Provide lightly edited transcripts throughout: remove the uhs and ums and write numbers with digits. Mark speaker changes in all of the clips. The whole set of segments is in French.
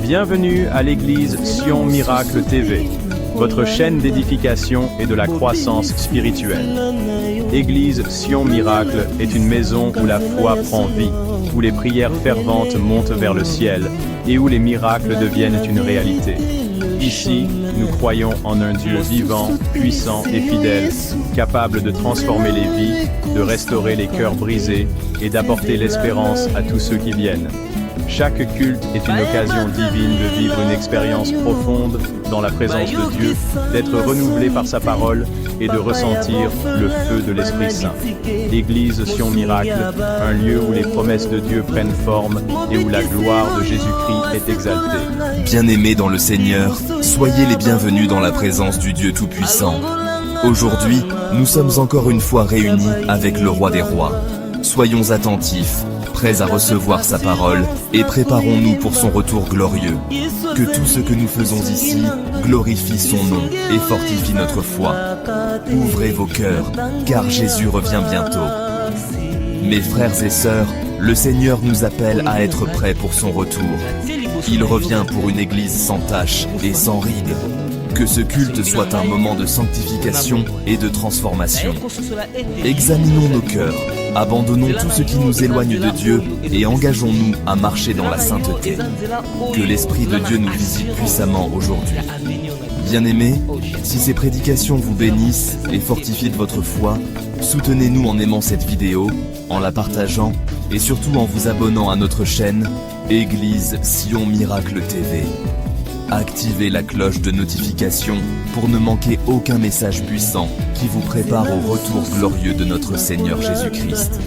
Speaker 1: Bienvenue à l'église Sion Miracle TV, votre chaîne d'édification et de la croissance spirituelle. Église Sion Miracle est une maison où la foi prend vie, où les prières ferventes montent vers le ciel et où les miracles deviennent une réalité. Ici, nous croyons en un Dieu vivant, puissant et fidèle, capable de transformer les vies, de restaurer les cœurs brisés et d'apporter l'espérance à tous ceux qui viennent. Chaque culte est une occasion divine de vivre une expérience profonde dans la présence de Dieu, d'être renouvelé par sa parole et de ressentir le feu de l'Esprit Saint. Église Sion Miracle, un lieu où les promesses de Dieu prennent forme et où la gloire de Jésus-Christ est exaltée.
Speaker 2: Bien-aimés dans le Seigneur, soyez les bienvenus dans la présence du Dieu Tout-Puissant. Aujourd'hui, nous sommes encore une fois réunis avec le Roi des Rois. Soyons attentifs, prêts à recevoir sa parole, et préparons-nous pour son retour glorieux. Que tout ce que nous faisons ici glorifie son nom et fortifie notre foi. Ouvrez vos cœurs, car Jésus revient bientôt. Mes frères et sœurs, le Seigneur nous appelle à être prêts pour son retour. Il revient pour une église sans tache et sans rides. Que ce culte soit un moment de sanctification et de transformation. Examinons nos cœurs, abandonnons tout ce qui nous éloigne de Dieu et engageons-nous à marcher dans la sainteté. Que l'Esprit de Dieu nous visite puissamment aujourd'hui. Bien-aimés, si ces prédications vous bénissent et fortifient votre foi, soutenez-nous en aimant cette vidéo, en la partageant et surtout en vous abonnant à notre chaîne Église Sion Miracle TV. Activez la cloche de notification pour ne manquer aucun message puissant qui vous prépare au retour glorieux de notre Seigneur Jésus-Christ.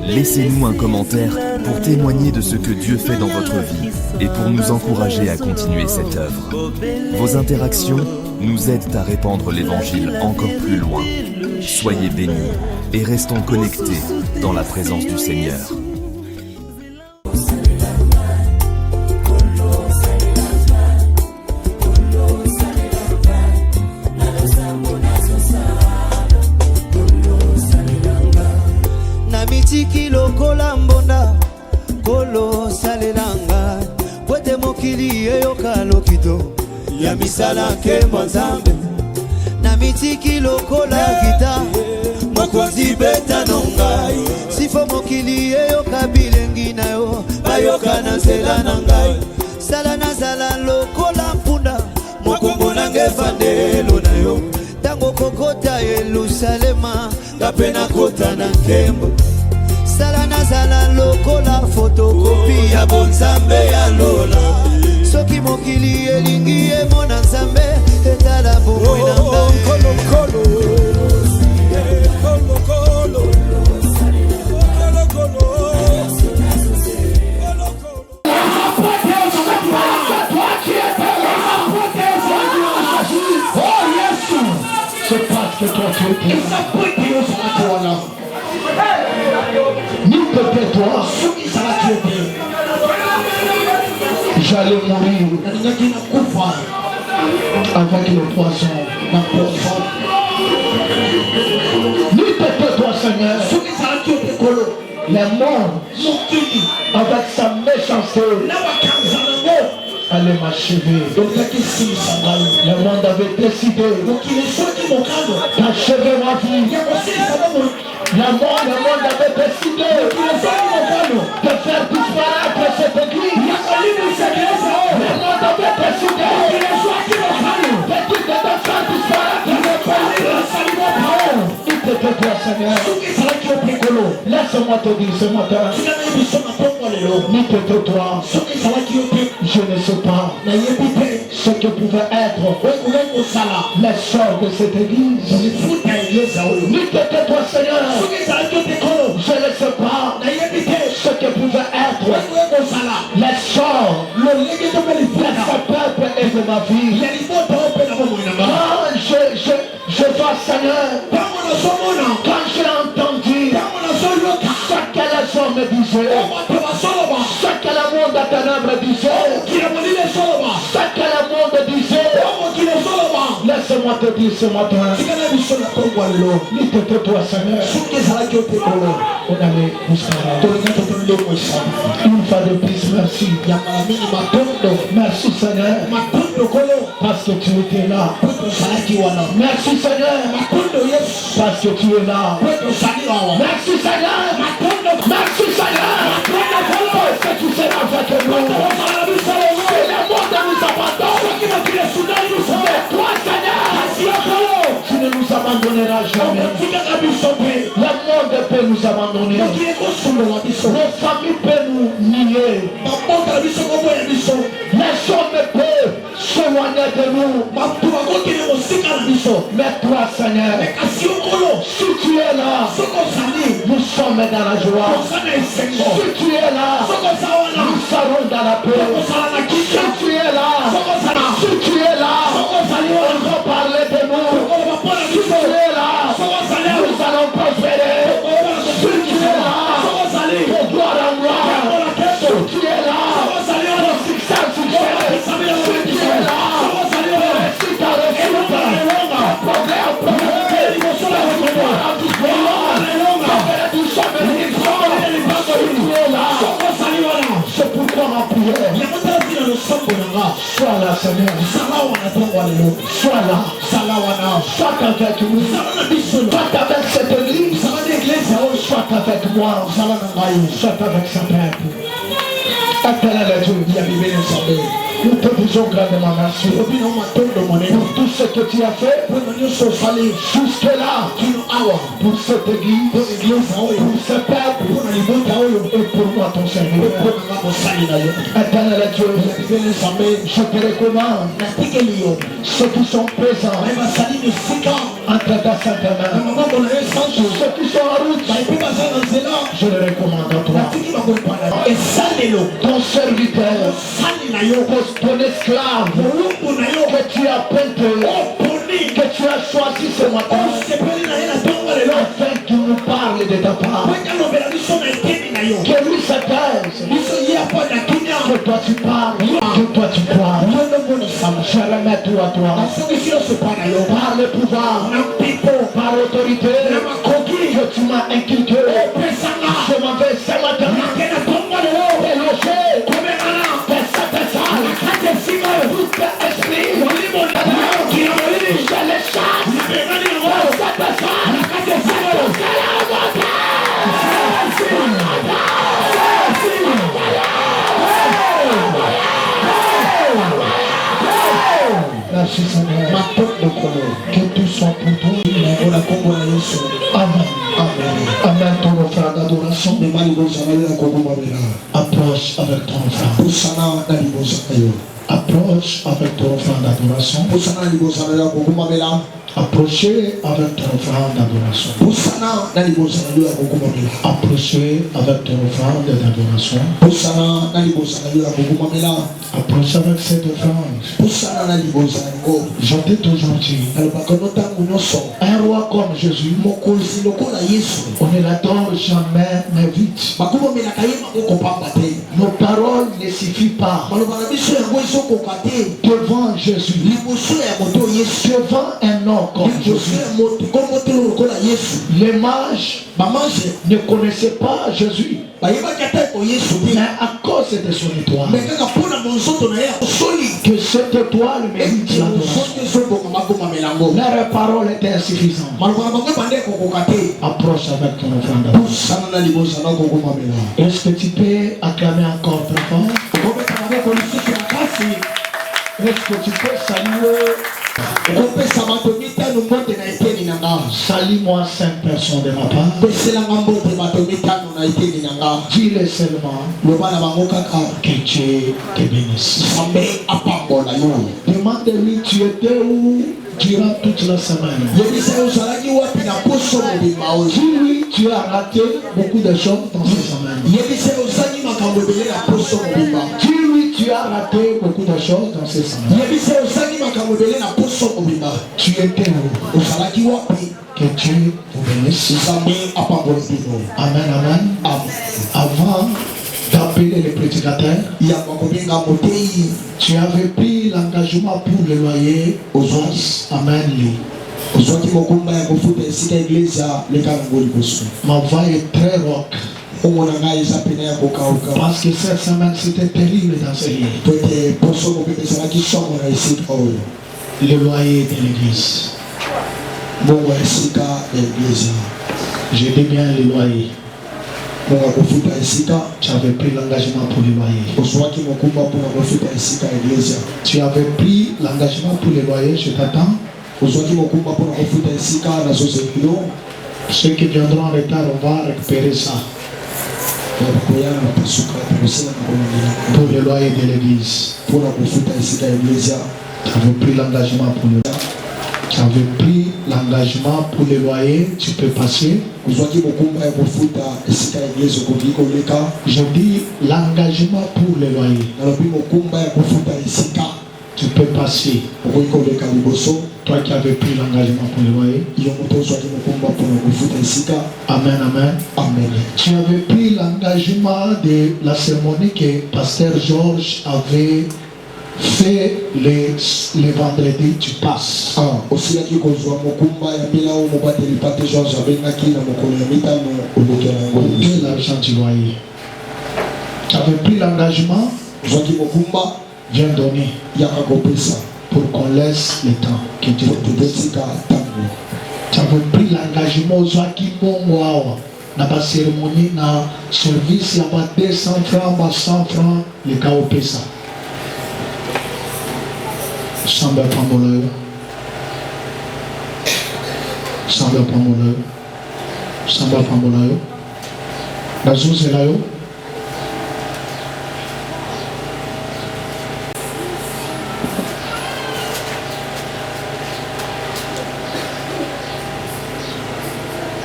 Speaker 2: Laissez-nous un commentaire pour témoigner de ce que Dieu fait dans votre vie et pour nous encourager à continuer cette œuvre. Vos interactions nous aident à répandre l'Évangile encore plus loin. Soyez bénis et restons connectés dans la présence du Seigneur.
Speaker 3: Mitiki lokola mbonda kolo salelanga kwete mokili eyoka lokito ya misala nkembo nzambe na mitiki lokola gita mokonzi beta nongai sifo mokili eyoka bilengi na yo bayoka na nzela na ngai sala nazala lokola mpunda mokongo nange vandelo na yo tango kokota Yerusalema kapena kota na nkembo sala nazala lokola fotokopi ya bonzambe ya lola soki mokili elingi emona nzambe etala bomoi na ngai
Speaker 4: J'allais mourir avec le poison, ma poison. Ni tais-toi, Seigneur. Les morts avec sa méchanceté allait m'achever. Le monde avait décidé d'achever ma vie. Le monde avait décidé de faire disparaître cette église. Le monde avait décidé de faire disparaître Seigneur. Laisse-moi te dire ce matin. Ni tais-toi. Je ne sais pas ce que pouvait être les sorts de cette église. Ni tais-toi, Seigneur. Je ne sais pas ce que pouvait être les sorts de ce peuple et de ma vie. Je dois, Seigneur, disait, ce que le monde disait, laisse-moi te dire ce matin, toi Seigneur, on allait une fois de plus, merci. Merci Seigneur, parce que tu étais là. Merci Seigneur, parce que tu es là. Merci Seigneur, merci Seigneur, parce que tu seras avec nous. Et le monde nous abandonne, mais toi Seigneur, tu ne nous abandonneras jamais. Le monde peut nous abandonner, nos familles peuvent nous nier, les hommes peuvent s'éloigner de nous, mais toi Seigneur, si tu es là, nous sommes dans la joie. Si tu es là, nous serons dans la paix. Si tu es là, si tu es là, on va parler de nous. Si tu es là, nous allons prospérer. Si tu es là, pour gloire en gloire. Si tu es là, pour succès en succès. Si tu es là, pour réussite en réussite. Problème en problème. C'est pourquoi ma prière. Sois là, Seigneur. Sois là. Sois avec nous. Sois avec cette église. Sois avec moi. Sois avec sa peuple. Éternel Dieu, nous te disons grandement merci pour tout ce que tu as fait jusque-là, pour cette église, pour ce peuple, et pour moi ton Seigneur. Éternel Dieu, je te recommande ceux qui sont présents entre ta sainte main, ceux qui sont en route, je les recommande à toi. Ton serviteur, ton esclave, que tu as peinté, que tu as choisi ce matin, afin qu'il nous parle de ta part, que lui se taise, que toi tu parles, que toi tu crois. Je remets tout à toi, par le pouvoir, par l'autorité que tu m'as inculqué. Je m'en vais ce matin déloger tout esprit je les chasse. Merci Seigneur. Que tout soit pour toi. Amen. Amen. Ton offrande d'adoration. Approche avec ton offrande. Approche avec ton offrande d'adoration. Approchez avec ton offrande d'adoration. Approchez avec ton offrande d'adoration. Approchez avec cette offrande. Je t'ai toujours dit, un roi comme Jésus, on ne l'adore jamais, mais vite. Nos paroles ne suffisent pas devant Jésus, devant un homme comme Jésus. Les mages ne connaissaient pas Jésus, mais à cause de son étoile, que cette étoile mérite l'adoration. Leur parole était insuffisante. Approche avec ton offrande. Est-ce que tu peux acclamer encore très fort? Est-ce que tu peux saluer? Salue-moi 5 personnes de ma part. Dis-le seulement que Dieu te bénisse. Demande-lui, tu étais où durant toute la semaine? Dis-lui, tu as raté beaucoup de choses dans cette semaine. Dis-lui, tu as raté beaucoup de choses dans cette semaine. Tu étais où? Que Dieu vous bénisse. Amen, amen. Avant appelé les prédicateurs. Tu avais pris l'engagement pour le loyer aux autres. Amen. Ma voix est très rock. Parce que cette semaine c'était terrible dans ce lieu. Le loyer de l'église. J'ai dit bien le loyer. Tu avais pris l'engagement pour le loyer. Tu avais pris l'engagement pour le loyer, je t'attends. Ceux qui viendront en retard, on va récupérer ça. Pour le loyer de l'église. Tu avais pris l'engagement pour le loyer. Tu avais pris l'engagement pour le loyer, tu peux passer. Je dis l'engagement pour le loyer. Tu peux passer. Toi qui avais pris l'engagement pour le loyer. Amen, amen. Amen. Tu avais pris l'engagement de la cérémonie que Pasteur Georges avait fait les vendredis, tu passes. L'argent du loyer. Tu avais pris l'engagement. Viens donner. Pour qu'on laisse le temps que Dieu te donne. Tu avais pris l'engagement aux gens qui m'ont dans la cérémonie, dans le service, il y a 200 francs, 100 francs, les cas au Pessa. Samba Pamolo. Samba Pamolo. Samba Pamolo. Bazou Zelayo.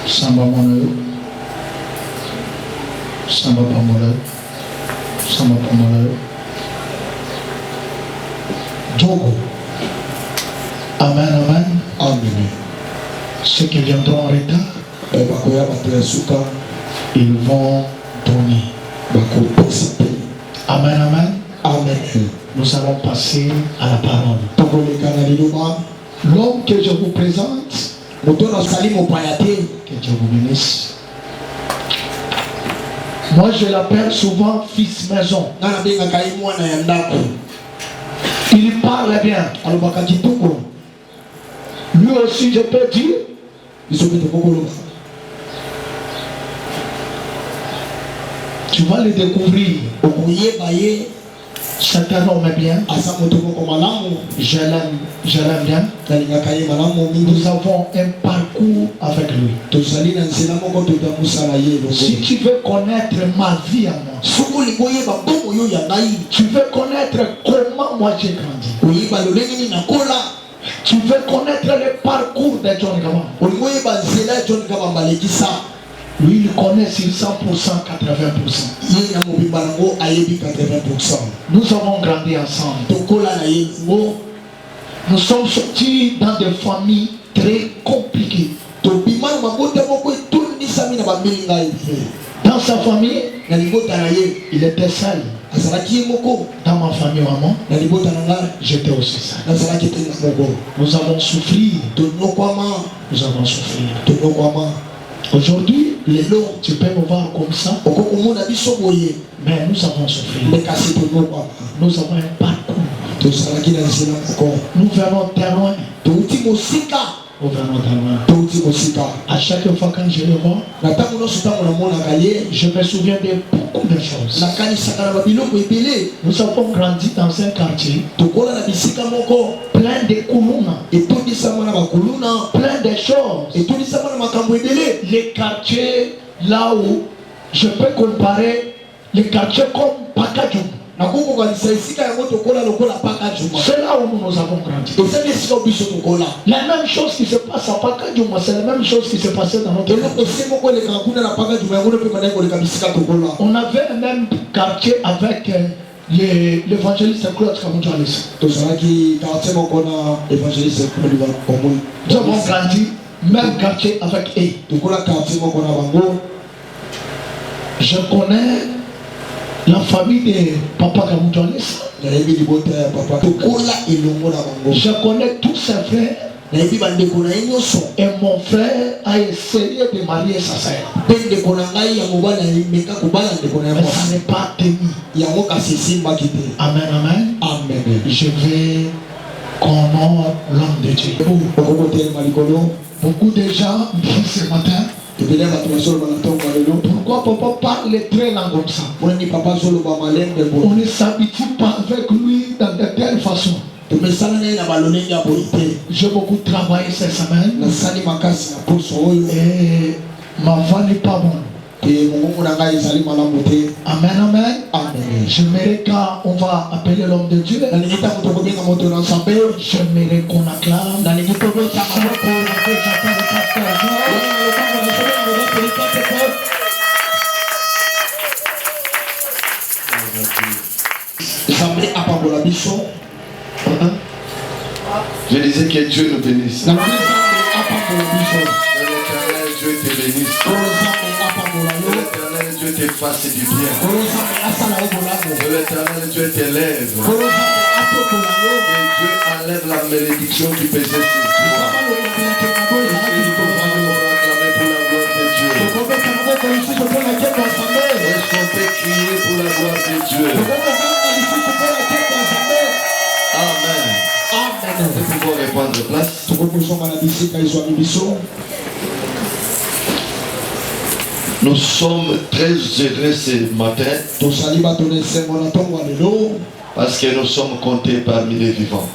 Speaker 4: Samba Pamolo. Samba Pamolo. Samba Pamolo. Djogo. Amen, amen. Amen. Ceux qui viendront en retard, ils vont donner. Amen, amen. Amen. Nous allons passer à la parole. L'homme que je vous présente, que Dieu vous bénisse. Moi je l'appelle souvent fils maison. Il parle bien. Lui aussi, je peux dire. Tu vas le découvrir. Cet homme est bien. Je l'aime bien. Nous avons un parcours avec lui. Si tu veux connaître ma vie à moi, tu veux connaître comment moi j'ai grandi, tu veux connaître le parcours de John Gabon. Lui, il connaît sur 100%, 80%. Nous avons grandi ensemble. Nous sommes sortis dans des familles très compliquées. Dans sa famille, il était seul. Dans ma famille, maman, j'étais aussi seul. Nous avons souffert. Nous avons souffert. Aujourd'hui, tu peux me voir comme ça. Mais nous avons souffert. Nous avons un parcours. Nous venons témoin. Nous venons témoin. À chaque fois quand je le vois, je me souviens de beaucoup de choses. Nous avons grandi dans un quartier plein de koulouna, plein de choses. Les quartiers là où je peux comparer les quartiers comme Pakadjoum. C'est là où nous avons grandi. La même chose qui se passe à Pakadjoum, c'est la même chose qui se passait dans notre quartier. On avait un même quartier avec l'évangéliste Claude Kamoujalis. Nous avons grandi même quartier avec eux. Je connais La famille de Papa Kamoutanis, je connais tous ses frères. Et mon frère a essayé de marier sa sœur. Mais ça n'est pas tenu. Amen, amen.
Speaker 3: Amen.
Speaker 4: Je veux qu'on honore l'homme de Dieu. Beaucoup de gens me disent ce matin, pourquoi papa parle très lent comme ça? On ne s'habitue pas avec lui dans de telle façon. J'ai beaucoup travaillé cette semaine et ma voix n'est pas bonne. Amen, amen. J'aimerais qu'on va appeler l'homme de Dieu. J'aimerais qu'on acclame.
Speaker 5: Je disais que Dieu nous bénisse.
Speaker 4: Amen.
Speaker 5: Dieu te bénisse. L'éternel Dieu te fasse du bien. L'éternel Dieu t'élève. Et Dieu enlève la malédiction qui pesait sur toi. Nous pouvons acclamer pour la gloire de Dieu. Est-ce qu'on peut crier pour la gloire de Dieu? Amen. Nous pouvons répondre place. Nous sommes très heureux ce matin parce que nous sommes comptés parmi les vivants.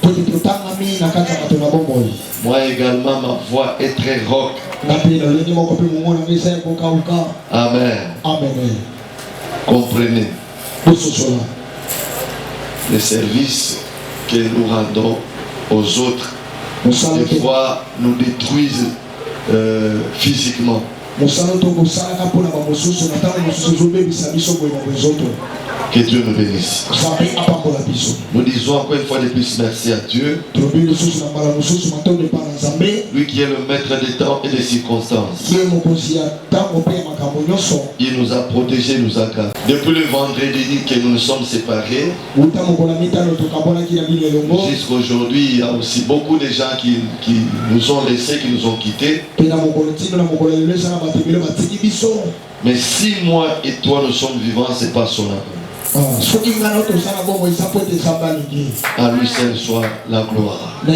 Speaker 5: Moi également, ma voix est très rauque. Amen. Comprenez. Les services que nous rendons aux autres, des fois, nous détruisent physiquement. Que Dieu nous bénisse. Nous disons encore une fois de plus merci à Dieu. Lui qui est le maître des temps et des circonstances. Il nous a protégés, nous a gardés. Depuis le vendredi que nous nous sommes séparés, jusqu'à aujourd'hui, il y a aussi beaucoup de gens qui nous ont laissés, qui nous ont quittés. Mais si moi et toi nous sommes vivants, c'est pas son amour. À lui seul soit la gloire. Nous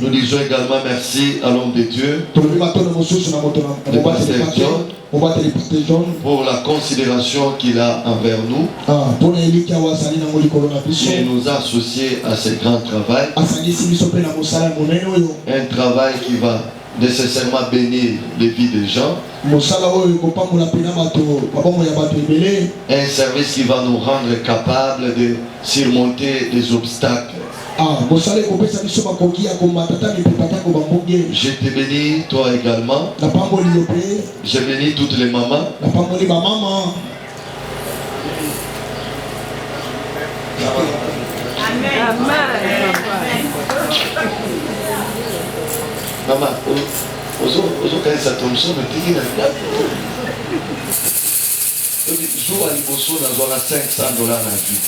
Speaker 5: disons également merci à l'homme de Dieu, le pasteur John, pour la considération qu'il a envers nous. Il nous a associés à ce grand travail. Un travail qui va nécessairement bénir les vies des gens. Un service qui va nous rendre capables de surmonter des obstacles. Je te bénis toi également. Je bénis toutes les mamans. Maman, ozokanisa Thompson otiki na jour à liboso nazwaka $500 na vie.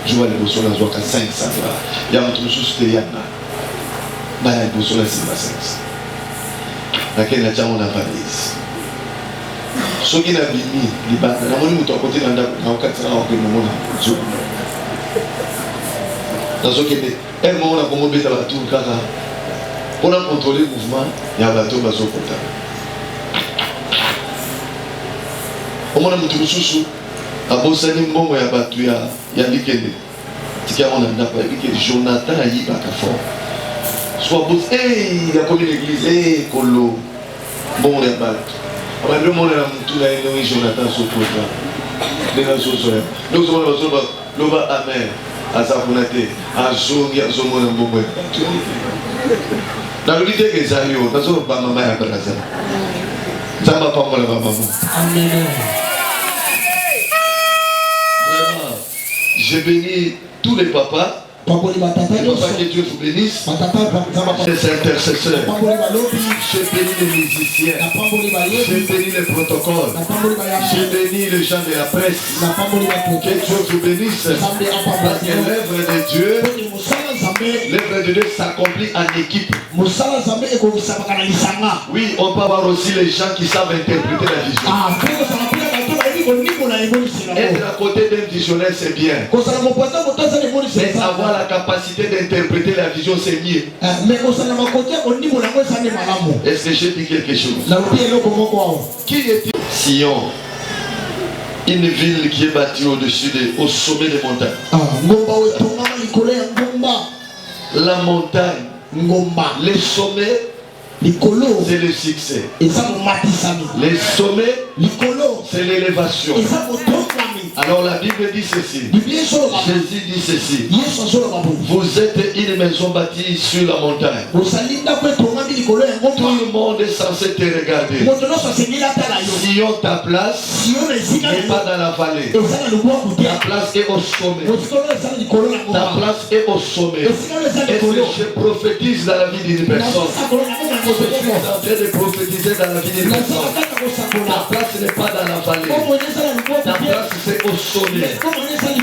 Speaker 5: Jour à liboso nazwaka $500. Ya moto mosusu te yana baya liboso na nsima 500 nakende na tiango na valise. Soki na bimi libanda namoni moto akote na ndako naokatisaka okende momona nzoku nazokende moko na komobeta bato kaka mpona contrôler mouvement ya bato bazokota. Omona moto mosusu abosani mbongo ya bato ya likende tiki yango na ndako ayebike Jonathan ayibaka fort so abos akomi l'église kolo mbongo ya bato abandi omonela motu na ye ndenge Jonathan sokota ndenge azozoya ndenge ozomona bazoba loba amen azakuna te azongi azomona mbongo ya bato nalobi te ke eza yo nazoba mama ya braza nzambe apambola bamama. Vraiment, je bénis tous les papas que Dieu vous bénisse. Les intercesseurs. Je bénis les musiciens. Je bénis les protocoles. Je bénis les gens de la presse. Que Dieu vous bénisse. Parce que l'œuvre de Dieu s'accomplit en équipe. Oui, on peut avoir aussi les gens qui savent interpréter la vision. Être à côté d'un visionnaire, c'est bien. Mais avoir la capacité d'interpréter la vision, c'est mieux. Est-ce que j'ai dit quelque chose? Qui est-il? Sion. Une ville qui est bâtie au sommet des montagnes. La montagne, les sommets, c'est le succès. Les sommets, c'est l'élévation. Alors la Bible dit ceci. Jésus dit ceci. Vous êtes une maison bâtie sur la montagne. Tout le monde est censé te regarder. Sion, ta place n'est pas dans la vallée. Ta place est au sommet. Ta place est au sommet. Et je prophétise dans la vie d'une personne. Je suis en train de prophétiser dans la vie d'une personne. Ta place n'est pas dans la vallée. Ta place c'est au sommet.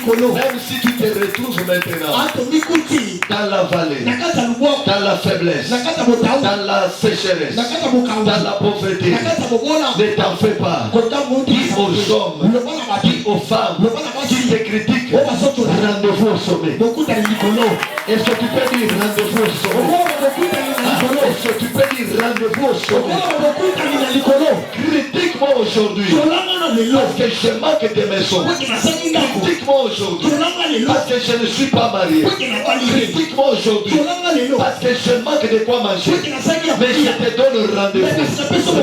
Speaker 5: Même si tu te retrouves maintenant dans la vallée, dans la faiblesse, dans la sécheresse, dans la pauvreté, ne t'en fais pas. Dis aux hommes, dis aux femmes qui te critiquent, rendez-vous au sommet. Est-ce que tu peux dire rendez-vous au sommet? Est-ce que tu peux dire rendez-vous au sommet? Critique-moi aujourd'hui parce que je manque de maison. Critique-moi aujourd'hui parce que je ne suis pas marié. Critique-moi aujourd'hui parce que je manque de quoi manger. Mais je te donne rendez-vous.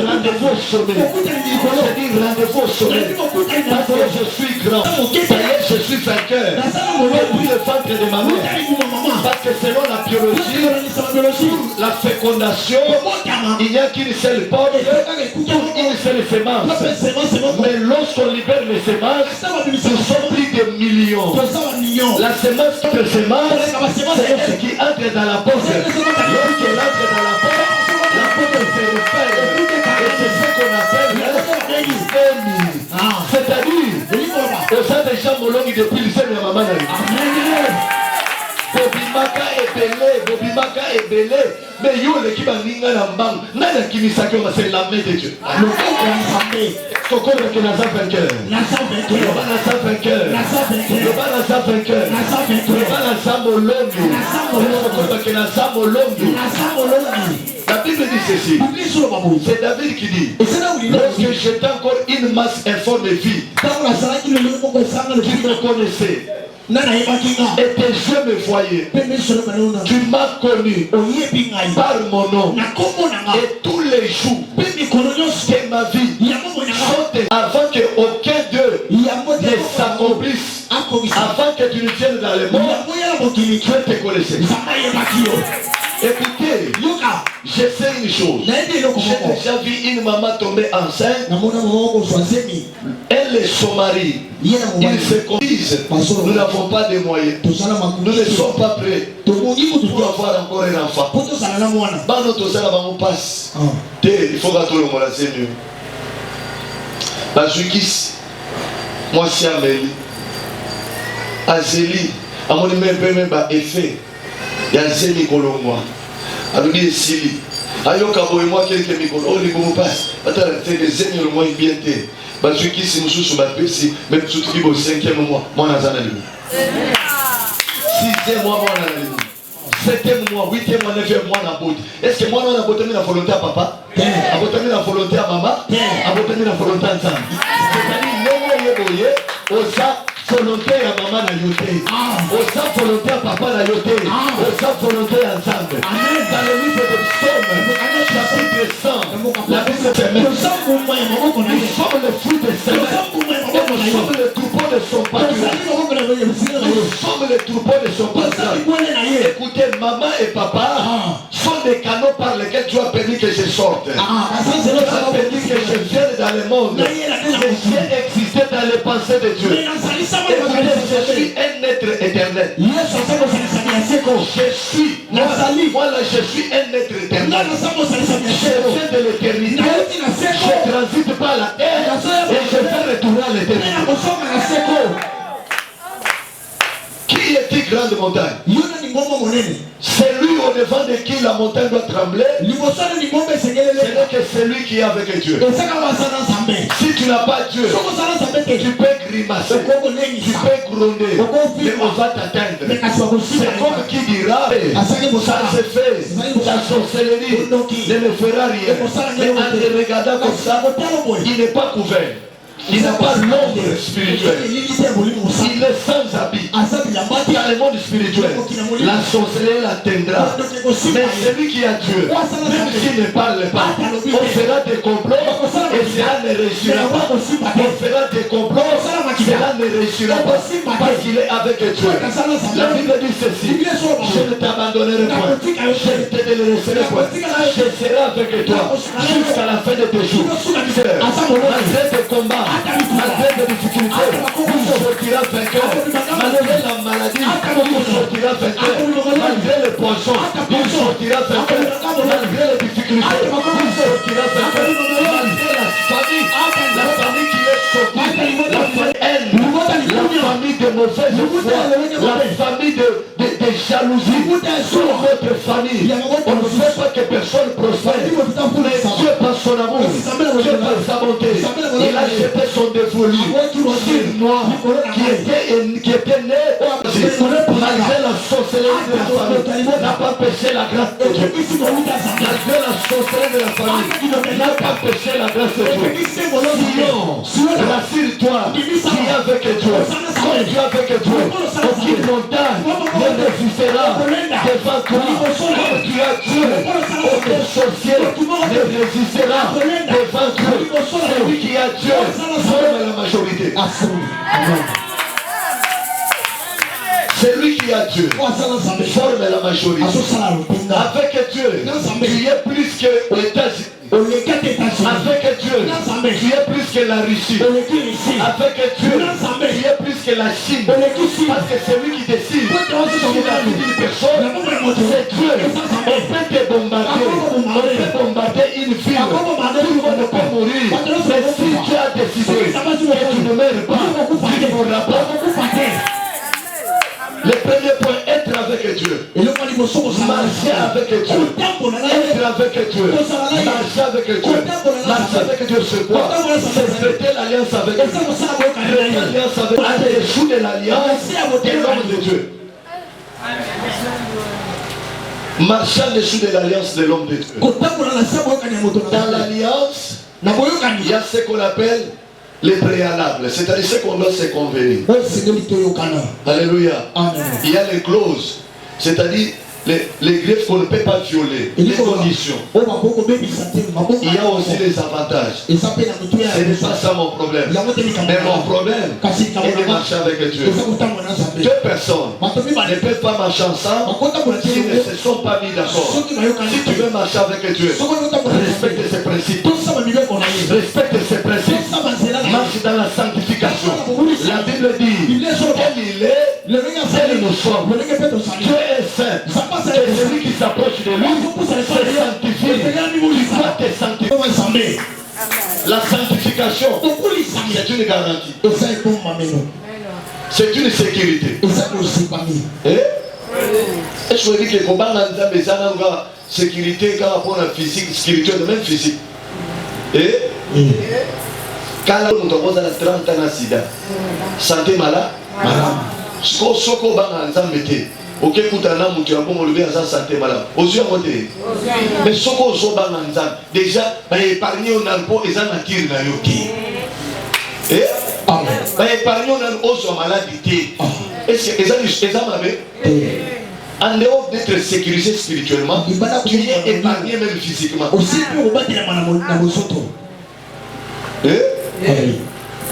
Speaker 5: Rendez-vous au sommet. Je dis rendez-vous au sommet parce que je suis grand. Je suis vainqueur depuis le ventre de ma mère. Parce que selon la biologie, la fécondation, il n'y a qu'une seule porte pour une seule semence. Mais lorsqu'on libère les semences, nous sommes plus de millions. La semence c'est elle qui entre dans la porte. Lorsqu'elle entre dans la porte se referme. Et c'est ce qu'on appelle c'est-à-dire, au sein des gens molongi depuis le sein de maman. Bobimaka est belé, mais yo l'équipe a ninga na mbang, nana kimisaki on c'est la main de Dieu. Soko que nasa vainqueur. Nasa vainqueur. La Bible dit ceci. C'est David qui dit. Lorsque j'étais encore une masse informe et vie, qui me connaissait. Et tes yeux me voyaient. Tu m'as connu par mon nom. Et tous les jours de ma vie sont avant qu'aucun d'eux ne s'accomplisse. Avant que tu ne viennes dans les morts, tu te connaissais. Écoutez, je sais une chose. J'ai déjà vu une maman tomber enceinte. Elle et son mari, ils se conduisent. Nous n'avons pas de moyens. Nous ne sommes pas prêts pour avoir encore un enfant. Il faut que tout le monde se mieux. La justice, moi c'est Amélie. Azélie, à mon même effet. Il y a Zélie Colombois. Alors il y a Sili. Ayoka moi quelques micros. Oh les bons passe. Attends, c'est des amis le moins bien té. Bah je qui si nous sous ma PC, même sous qui au 5e mois, moi dans un année. 6e mois moi dans l'année. 7e mois, 8e mois, 9e mois dans bout. Est-ce que moi on a boté la volonté à papa? A boté la volonté à maman? A boté la volonté ensemble. C'est-à-dire non boye, osa volonté à maman na yoté. Osa volonté à papa na yoté. Osa volonté ensemble. Dans le livre de Psaume, chapitre 100, la Bible permet. Nous sommes le fruit de ses mains. Nous sommes le troupeau de son pâturage. Nous sommes le troupeau de son pâturage. Écoutez, maman et papa sont sont des canaux par lesquels tu as permis que je sorte. Tu as permis que je vienne dans le monde. Que j'ai existé dans les pensées de Dieu. Et je suis un être éternel. Je suis, moi là, je suis un être éternel. Je viens de l'éternité. Je transite par la terre et je vais retourner à l'éternité. Qui est-il grande montagne? C'est lui au devant de qui la montagne doit trembler. Ce n'est que celui qui est avec Dieu. Si tu n'as pas Dieu, tu peux grimacer, tu peux gronder, mais on va t'atteindre. C'est comme qui dira, ça se fait, ta sorcellerie ne me fera rien. Mais en te regardant comme ça, il n'est pas couvert. Il n'a pas l'ombre spirituelle. Il est sans habit. Dans le monde spirituel, la sorcellerie l'atteindra. Mais celui qui a Dieu, même s'il ne parle pas, on fera des complots et cela ne réussira pas. On fera des complots, cela ne réussira pas parce qu'il est avec Dieu. La Bible dit ceci: je ne t'abandonnerai point, je ne te délaisserai point, je serai avec toi jusqu'à la fin de tes jours. Malgré tes combats, malgré les difficultés, tu sortiras vainqueur. Malgré la maladie, tu sortiras vainqueur. Malgré les poissons, tu sortiras vainqueur. Malgré les difficultés, tu sortiras vainqueur. Malgré la famille qui est sortie, la famille haine, la famille de mauvaise foi, la famille de jalousie, sur votre famille. On ne veut pas que personne prospère, mais Dieu par son amour, Dieu par sa bonté, il a jeté son dévolu sur moi qui était né malgré la sorcellerie de la famille, n'a pas péché la grâce de Dieu. Malgré la sorcellerie de la famille, n'a pas péché la grâce de Dieu. Sinon, rassure-toi, qui est avec Dieu, quand tu es avec Dieu, aucune montagne ne résistera devant toi. Quand tu as Dieu, aucun sorcier ne résistera devant Dieu. Celui qui a Dieu forme la majorité. Celui qui a Dieu forme la majorité. Avec Dieu, tu es plus que les États-Unis. Avec Dieu, tu es plus que la Russie. Avec Dieu, tu es plus que la Chine. Parce que c'est lui qui décide sur la vie d'une personne. C'est Dieu. On peut te bombarder. On peut bombarder une ville. Tout le monde peut mourir. Mais si Dieu a décidé que tu ne meurs pas, tu ne mourras pas. Le premier point, être avec Dieu. Marcher avec Dieu. Être avec Dieu. Marcher avec Dieu. Marcher avec Dieu, c'est quoi? C'est traiter l'alliance avec Dieu. Traiter l'alliance avec Dieu. En dessous de l'alliance de l'homme de Dieu. Marcher en dessous de l'alliance de l'homme de Dieu. Dans l'alliance, il y a ce qu'on appelle les préalables, c'est-à-dire ce qu'on doit se convenir. Alléluia. Il y a les clauses, c'est-à-dire les griefs qu'on ne peut pas violer, les conditions. Il y a aussi les avantages. Ce n'est pas ça mon problème. Mais mon problème est de marcher avec Dieu. Deux personnes ne peuvent pas marcher ensemble s'ils ne se sont pas mis d'accord. Si tu veux marcher avec Dieu, respecte ses principes. Respecte ses principes. Marche dans la sanctification. La Bible dit, tel il est, tel nous sommes. Dieu est saint. Et celui qui s'approche de lui se sanctifie. Tu dois te sanctifier. La sanctification, c'est une garantie. C'est une sécurité. Et je vous dis que combat dans les années sécurité par rapport à la physique, spirituelle, même physique. Et quand on a 30 ans de sida, santé malade, soko banga nzambete. Ok, koutana mutu ya bongo levé à santé malade. Aux yeux à côté. Mais soko zo banga nzambe. Déjà, bah épargner on a le pot et ça n'attire na yoki. Eh? Bah épargner on a le oso maladie. Est-ce que ça m'a en dehors d'être sécurisé spirituellement, tu es épargné même physiquement.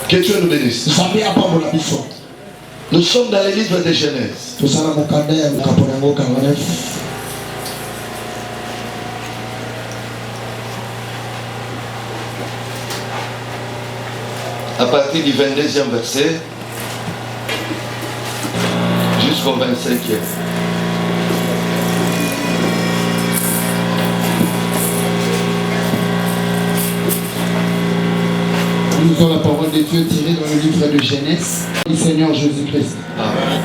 Speaker 5: Que Dieu nous bénisse. Nous sommes dans les livres de Genèse. à partir du 22e verset jusqu'au 25e.
Speaker 4: Nous lisons la parole de Dieu tirée dans le livre de Genèse du Seigneur Jésus-Christ.
Speaker 5: Amen.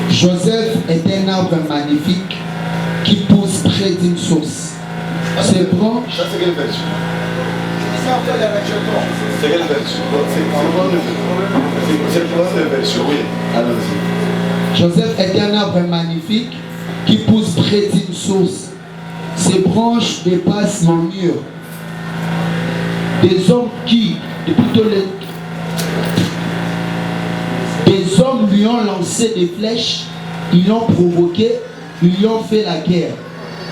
Speaker 4: Joseph est un arbre magnifique qui pousse près d'une source. Ses branches.
Speaker 5: C'est quelle version? C'est quelle version? C'est une version, oui. Allons-y.
Speaker 4: Joseph est un arbre magnifique qui pousse près d'une source. Ses branches dépassent le mur. Des hommes des hommes lui ont lancé des flèches, ils l'ont provoqué, ils lui ont fait la guerre.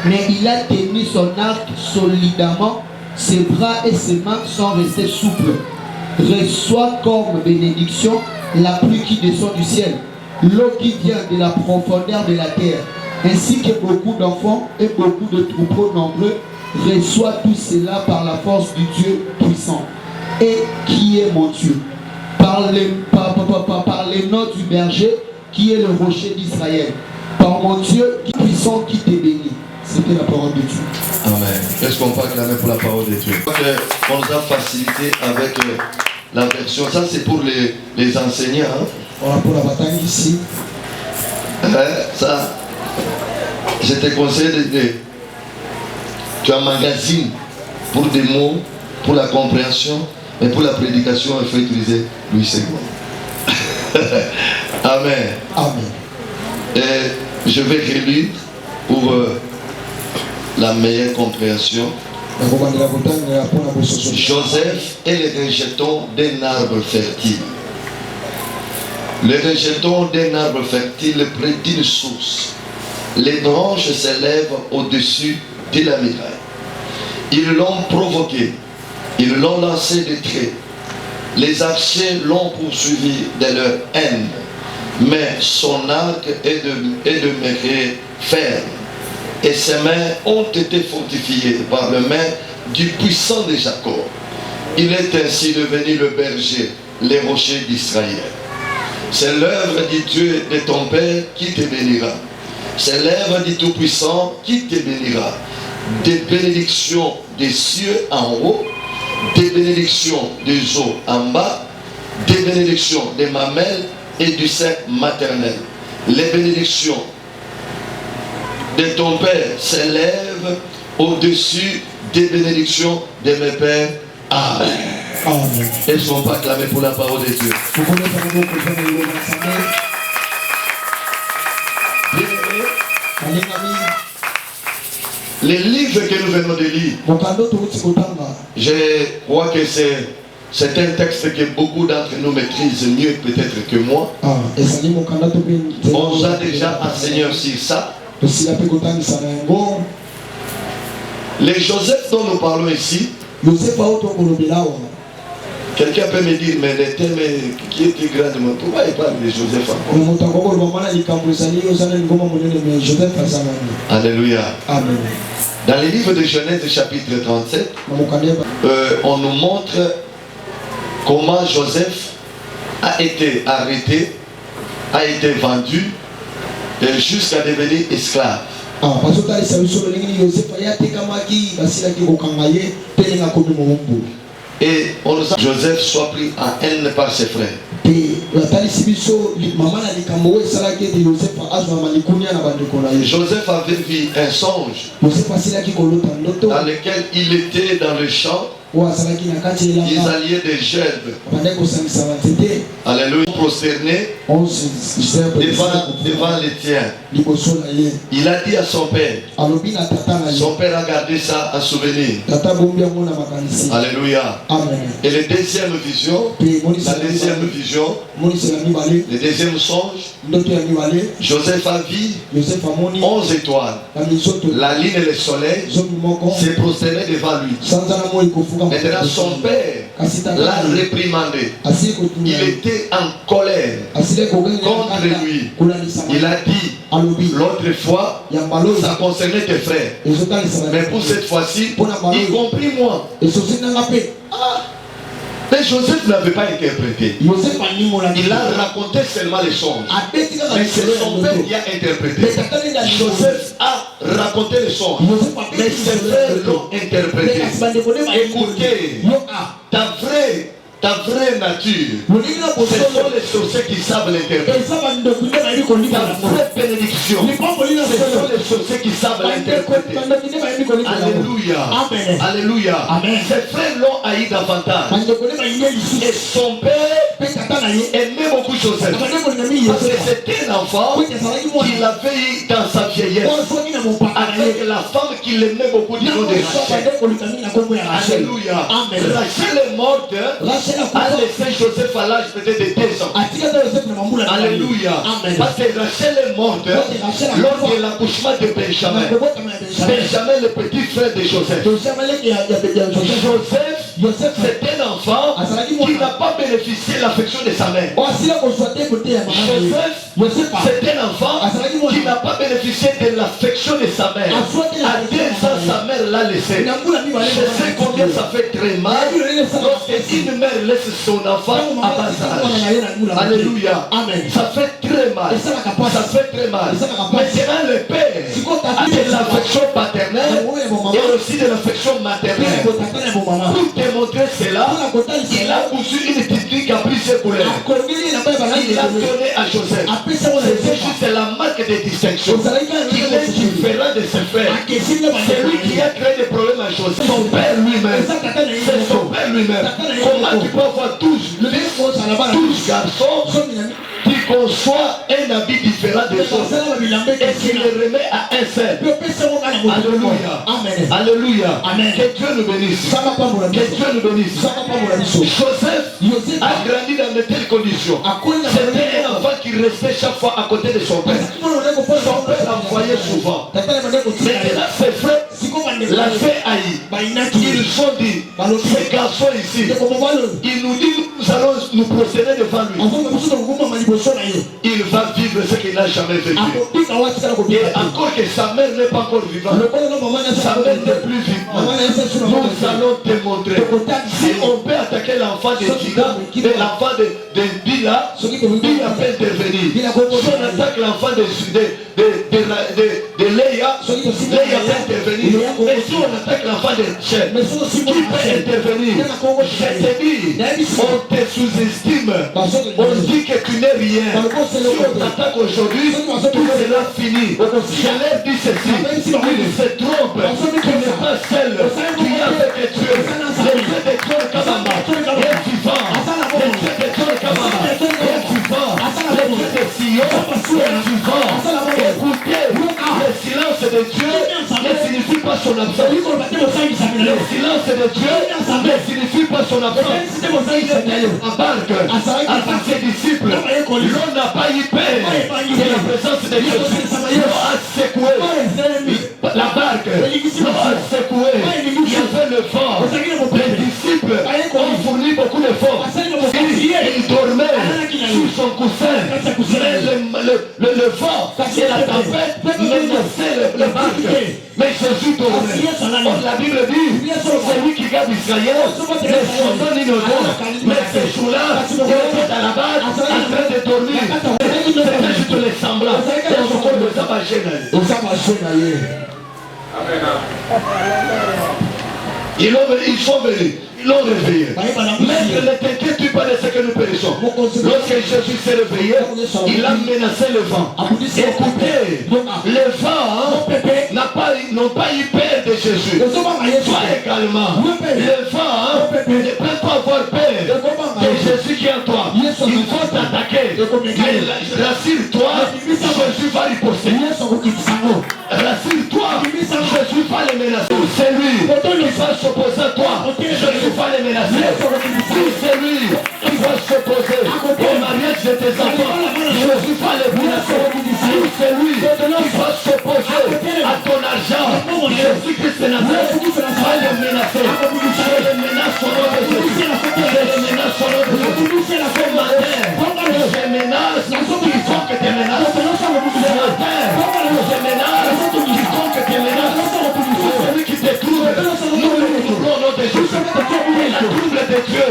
Speaker 4: Mais il a tenu son arc solidement, ses bras et ses mains sont restés souples. Reçoit comme bénédiction la pluie qui descend du ciel, l'eau qui vient de la profondeur de la terre, ainsi que beaucoup d'enfants et beaucoup de troupeaux nombreux. Reçoit tout cela par la force du Dieu puissant. Et qui est mon Dieu? Par les noms du berger qui est le rocher d'Israël. Par mon Dieu qui est puissant, qui te bénit. C'était la parole de Dieu.
Speaker 5: Amen. Est-ce qu'on peut acclamer pour la parole de Dieu? On nous a facilité avec la version. Ça c'est pour les enseignants.
Speaker 4: Voilà pour la bataille ici.
Speaker 5: Ça, je te conseille de tu emmagasines pour des mots, pour la compréhension, mais pour la prédication, il faut utiliser Louis II. Amen.
Speaker 4: Amen.
Speaker 5: Et je vais relire pour la meilleure compréhension. Joseph est le rejeton d'un arbre fertile. Le rejeton d'un arbre fertile près d'une source. Les branches s'élèvent au-dessus de la muraille. Ils l'ont provoqué, ils l'ont lancé des traits. Les archers l'ont poursuivi de leur haine, mais son arc est demeuré ferme, et ses mains ont été fortifiées par le main du puissant de Jacob. Il est ainsi devenu le berger, les rochers d'Israël. C'est l'œuvre du Dieu de ton Père qui te bénira. C'est l'œuvre du Tout-Puissant qui te bénira. Des bénédictions des cieux en haut, des bénédictions des eaux en bas, des bénédictions des mamelles et du sein maternel. Les bénédictions de ton Père s'élèvent au-dessus des bénédictions de mes pères. Amen.
Speaker 4: Amen.
Speaker 5: Elles sont pas acclamées pour la parole de Dieu. Les livres que nous venons de lire, je crois que c'est un texte que beaucoup d'entre nous maîtrisent mieux peut-être que moi. On nous a déjà enseigné sur ça. Les Joseph dont nous parlons ici, quelqu'un peut me dire, mais le thème qui était grandement, pourquoi il parle de Joseph encore? Alléluia.
Speaker 4: Amen.
Speaker 5: Dans le livre de Genèse chapitre 37, on nous montre comment Joseph a été arrêté, a été vendu jusqu'à devenir esclave. Et on nous a Joseph soit pris en haine par ses frères. Joseph avait vu un songe dans lequel il était dans le champ. Ils alliaient des gerbes. Alléluia. Prosterné devant les tiens. Il a dit à son père. Son père a gardé ça en souvenir. Alléluia. Et la deuxième vision, le deuxième songe, Joseph a vu 11 étoiles. La lune et le soleil s'est prosterné devant lui. Maintenant son père l'a réprimandé. Il était en colère contre lui. Il a dit, l'autre fois, ça concernait tes frères. Mais pour cette fois-ci, y compris moi. Mais Joseph n'avait pas interprété.
Speaker 4: Joseph
Speaker 5: Il a raconté seulement les songes. Mais c'est son père qui a interprété. Joseph a raconté les songes. Mais ses frères l'ont interprété. Écoutez, ta vraie nature, ce sont les sorciers qui savent l'interpréter. Ta vraie bénédiction, ce sont les sorciers qui savent l'interpréter. Alléluia.
Speaker 4: Amen.
Speaker 5: Alléluia.
Speaker 4: Amen.
Speaker 5: Ses frères l'ont haï davantage. Et son père aimait beaucoup Joseph. Parce que c'était un enfant qu'il avait eu dans sa vieillesse. Avec la femme qu'il aimait beaucoup du nom de Rachel. Alléluia. Rachel est morte. A laissé Joseph à l'âge peut-être de 2 ans. Alléluia. Parce que Rachel est morte lors de l'accouchement de Benjamin. Benjamin, le petit frère de Joseph. Joseph, c'est un enfant qui n'a pas bénéficié de l'affection de sa mère. Joseph, c'est un enfant qui n'a pas bénéficié de l'affection de sa mère. À 2 ans, sa mère l'a laissé. Je sais combien ça fait très mal lorsque une mère laisse son enfant à bas âge. Alléluia. Ça fait très mal. Ça fait très mal. Maintenant, le père a de l'affection paternelle et aussi de l'affection maternelle. Pour démontrer cela, il a cousu une petite fille qui a pris ses couleurs. Il l'a donné à Joseph. C'est juste la marque de distinction. Il est différent de ses frères. C'est lui qui a créé des problèmes à Joseph. Son père lui-même. C'est son père lui-même. Comment tu peux avoir 12 garçons qui conçoit un habit différent des autres et qui le remet à un seul? Alléluia. Alléluia. Que Dieu nous bénisse. Que Dieu nous bénisse. Joseph a grandi dans de telles conditions. C'était un enfant qui restait chaque fois à côté de son père. Son père l'envoyait souvent. Maintenant, ses frères l'a fait haïr. Ils ont dit, ces garçons ici, il nous dit, nous allons nous procéder devant lui. Il va vivre ce qu'il n'a jamais vécu. Et encore que sa mère n'est pas encore vivante, sa mère n'est plus vivante, nous allons te montrer. Si on peut attaquer l'enfant de Tina et l'enfant de Bila, Bila peut intervenir. Si on attaque l'enfant de Léa, Léa peut intervenir. Mais si on attaque l'enfant de Rachel, qui peut intervenir? Je te dis, on te sous-estime. On dit que tu n'es rien. Si on t'attaque aujourd'hui, tout sera fini. Je leur dis ceci, ils se trompent. Tu n'es pas seul. Tu es avec Dieu. Le Dieu de Dieu Kabamba est vivant. Le Dieu de Dieu Kabamba est vivant. Le Dieu de Sion est vivant. Écoutez, le silence de Dieu ne signifie pas son absence. Le silence de Dieu ne signifie pas son absence. Il embarque avec ses disciples. L'on n'a pas eu peur de la présence de Jésus. L'on a secoué la barque. L'on a secoué. Il y avait le vent. Les disciples ont fourni beaucoup d'efforts. Il dormait sur son coussin. Le vent et la tempête menaçaient la barque. Mais Jésus dormait. La Bible dit, c'est lui qui garde Israël. Mais son nom innocent. Mais ces jours-là, il était à la base en train de dormir. C'était juste les semblants. Et on se le sabagé. Ils sont venus. Ils l'ont réveillé. Mais ne t'inquiète pas de ce que nous périssons. Lorsque Jésus s'est réveillé, il a menacé le vent. Écoutez, les vents n'ont pas eu peur de Jésus. Toi également, les vents ne peuvent pas avoir peur de Jésus qui est en toi. Il faut t'attaquer. Mais rassure-toi, Jésus va riposter. Rassure-toi, Jésus va les menacer. C'est lui qui va s'opposer à toi. Jésus va les menacer. C'est lui qui va s'opposer au mariage de tes enfants. Jésus va les menacer. C'est lui qui va s'opposer à ton argent. Jésus-Christ de Nazareth va les menacer. Je les menace au nom de Jésus. Je les menace au nom de Jésus. Ce matin, je menace quiconque te menace. Ce matin, je menace quiconque te menace. Celui qui te trouve, nous le trouverons au nom de Jésus. Et la trouble de Dieu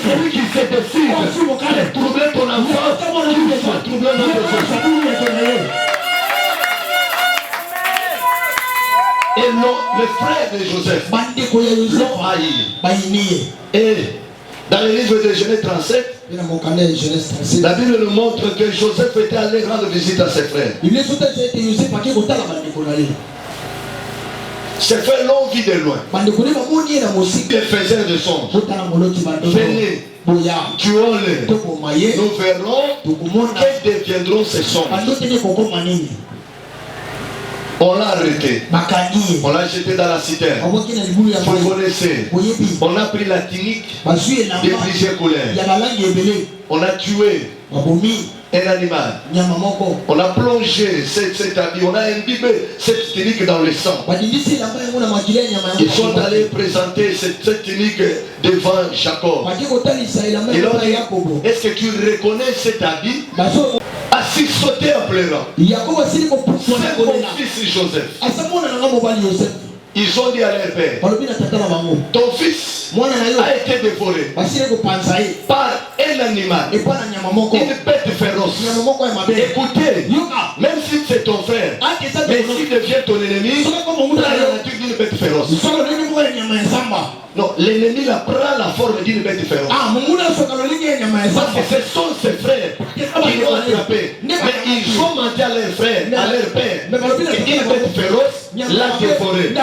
Speaker 5: Celui qui se décide de troubler ton enfant, qu'il soit troublé dans tes enfants. Et non, le frère de Joseph l'ont haï. Et dans le livre de Genèse 37, la Bible nous montre que Joseph était allé rendre visite à ses frères. Ses frères l'ont vu de loin. Les faiseurs de songes. Venez, tuons-les. Nous verrons quels deviendront ces songes. On l'a arrêté. On l'a jeté dans la citerne. Vous connaissez. On a pris la tunique de plusieurs couleurs. On a tué un animal. On a plongé cet habit. On a imbibé cette tunique dans le sang. Ils sont allés présenter cette tunique devant Jacob. Ils leur dit, est-ce que tu reconnais cet habit? Assis sauté en pleurant. C'est mon fils Joseph. Ils ont dit à leur père, ton fils a été dévoré par un animal, une bête féroce. Écoutez, même si c'est ton frère, mais s'il devient ton ennemi, prends la nature d'une bête féroce. Non, l'ennemi prend la forme d'une bête féroce. Parce que ce sont ses frères qui l'ont attrapé. Mais ils ont menti à leur frère, à leur père, qu'une bête féroce l'a dévoré.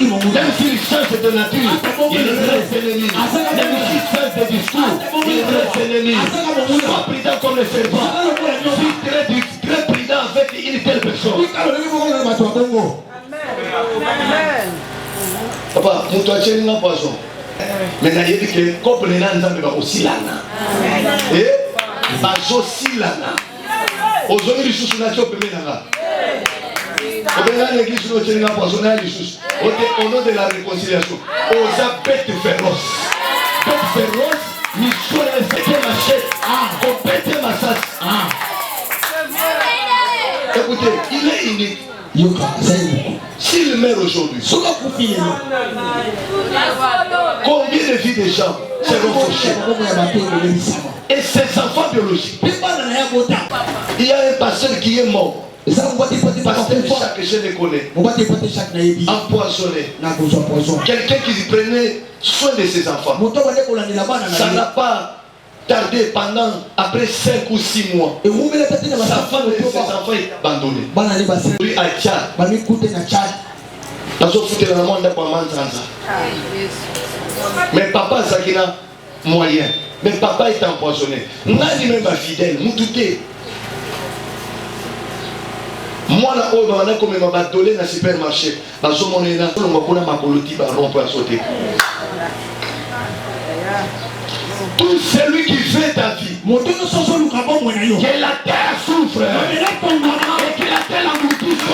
Speaker 5: Même s'il change de nature, il reste ennemi. Même s'il change de discours, il reste ennemi. Sois prudent comme le serpent. Suis très prudent avec une telle personne. Papa, mutu acheli na poisson. Mais na yebi ke couple na nzambe ba osilana. Bazo silana. Ozoni lisusu na tio pembe nanga. Obenga l'église no teli na poisson na lisusu. Au nom de la réconciliation. Oza bête féroce. Bête féroce, mission na seke machette. Ko bête massas. Écoutez, il est unique. S'il meurt aujourd'hui, combien de vies de gens seront fauchées? Et ses enfants biologiques. Il y a un pasteur qui est mort. Pasteur chaque je le connais. Empoisonné. Quelqu'un qui prenait soin de ses enfants. Ça n'a pas tardé pendant après 5 ou 6 mois. Sa femme et ses enfants est abandonnés. Lui à Tchad. Mais papa Zakina moyen. Mais papa est empoisonné. Nani même pas fidèle. Moutouté. Moi là où on a comme ma badolé dans le supermarché. Bazo monena. On va prendre ma coloti ba rompo à sauter. Tout celui qui fait ta vie, que la terre souffre et que la terre engloutisse.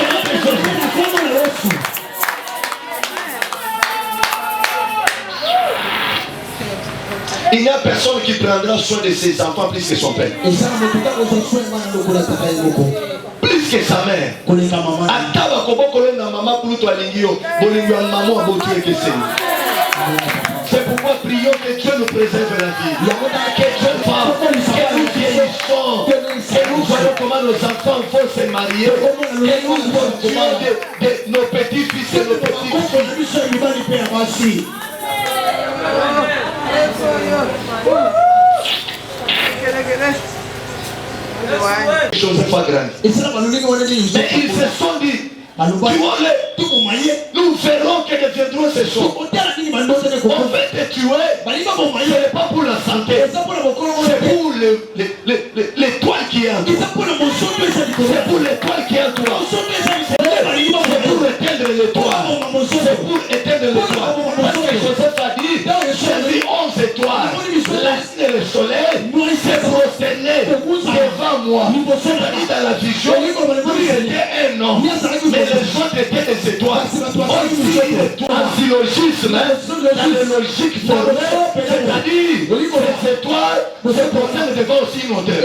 Speaker 5: Il n'y a personne qui prendra soin de ses enfants plus que son père. Plus que sa mère. C'est pourquoi prions que Dieu nous préserve la vie. Que Dieu fasse, que nous vieillissons, que nous voyons comment nos enfants vont se marier, que nous voyons comment nos petits-fils et nos petits-filles. Joseph a grandi. Mais ils se sont dit, nous verrons que deviendront ces choses. On va te tuer, ce n'est pas pour la santé, c'est pour l'étoile qui est en toi. C'est pour l'étoile qui est en toi. C'est pour éteindre l'étoile. C'est pour éteindre l'étoile. Parce que Joseph a dit, j'ai vu 11 étoiles. La lune et le soleil s'est prosterné devant moi. C'est dans la vision, lui était un homme. Mais les autres étaient des étoiles. En syllogisme, dans la logique formelle, c'est-à-dire les étoiles se prosternent devant aussi une hauteur.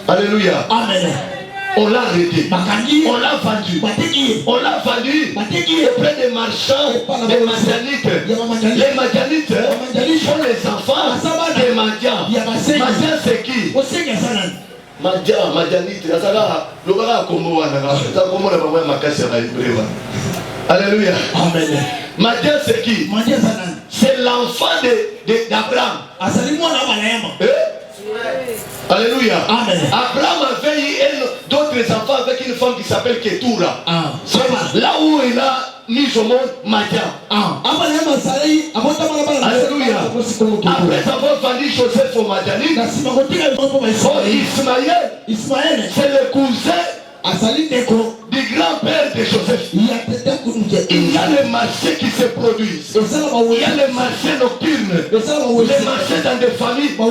Speaker 5: Alléluia.
Speaker 4: Amen.
Speaker 5: On l'a arrêté.
Speaker 4: Bakangi.
Speaker 5: On l'a vendu.
Speaker 4: Bateki.
Speaker 5: On l'a vendu auprès des marchands, des Madianites. Les Madianites sont les enfants des Madians. Madian c'est qui? Madianite. Alléluia.
Speaker 4: Amen.
Speaker 5: Madian c'est qui? C'est l'enfant d'Abraham. Alléluia.
Speaker 4: Amen.
Speaker 5: Abraham avait eu d'autres enfants avec une femme qui s'appelle Ketura. Là où il a mis au monde Madian. Alléluia. Après avoir vendu Joseph au Madianite, Ismaël, c'est le cousin du grand-père de Joseph. Il y a les marchés qui se produisent. Il y a les marchés nocturnes. Les marchés dans des familles. On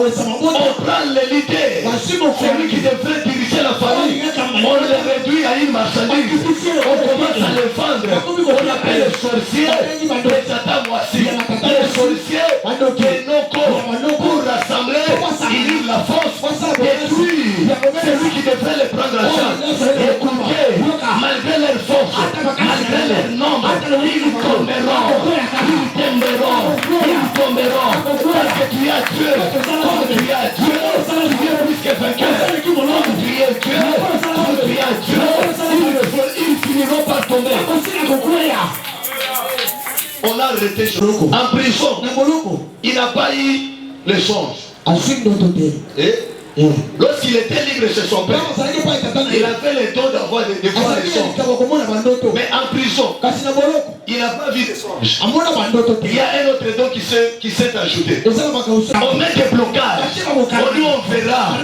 Speaker 5: prend les leaders. Celui qui devrait diriger la famille. On les réduit à une marchandise. On commence à les vendre. On appelle les sorciers les Tatamoissi. Les sorciers des Noko pour rassembler, unir la force, détruire celui qui devrait les prendre en charge. Écoutez, malgré leur force, malgré leur nombre, ils tomberont, parce que tu as Dieu, comme tu as Dieu, tu es plus que vainqueur, comme tu es Dieu, comme tu as Dieu, ils finiront par tomber. On a arrêté en prison, il n'a pas eu le songe. Lorsqu'il était libre chez son père, il avait le don d'avoir des voir les songes. Mais en prison, il n'a pas vu les songes. Il y a un autre don qui s'est ajouté. On met des blocages. On lui on verra à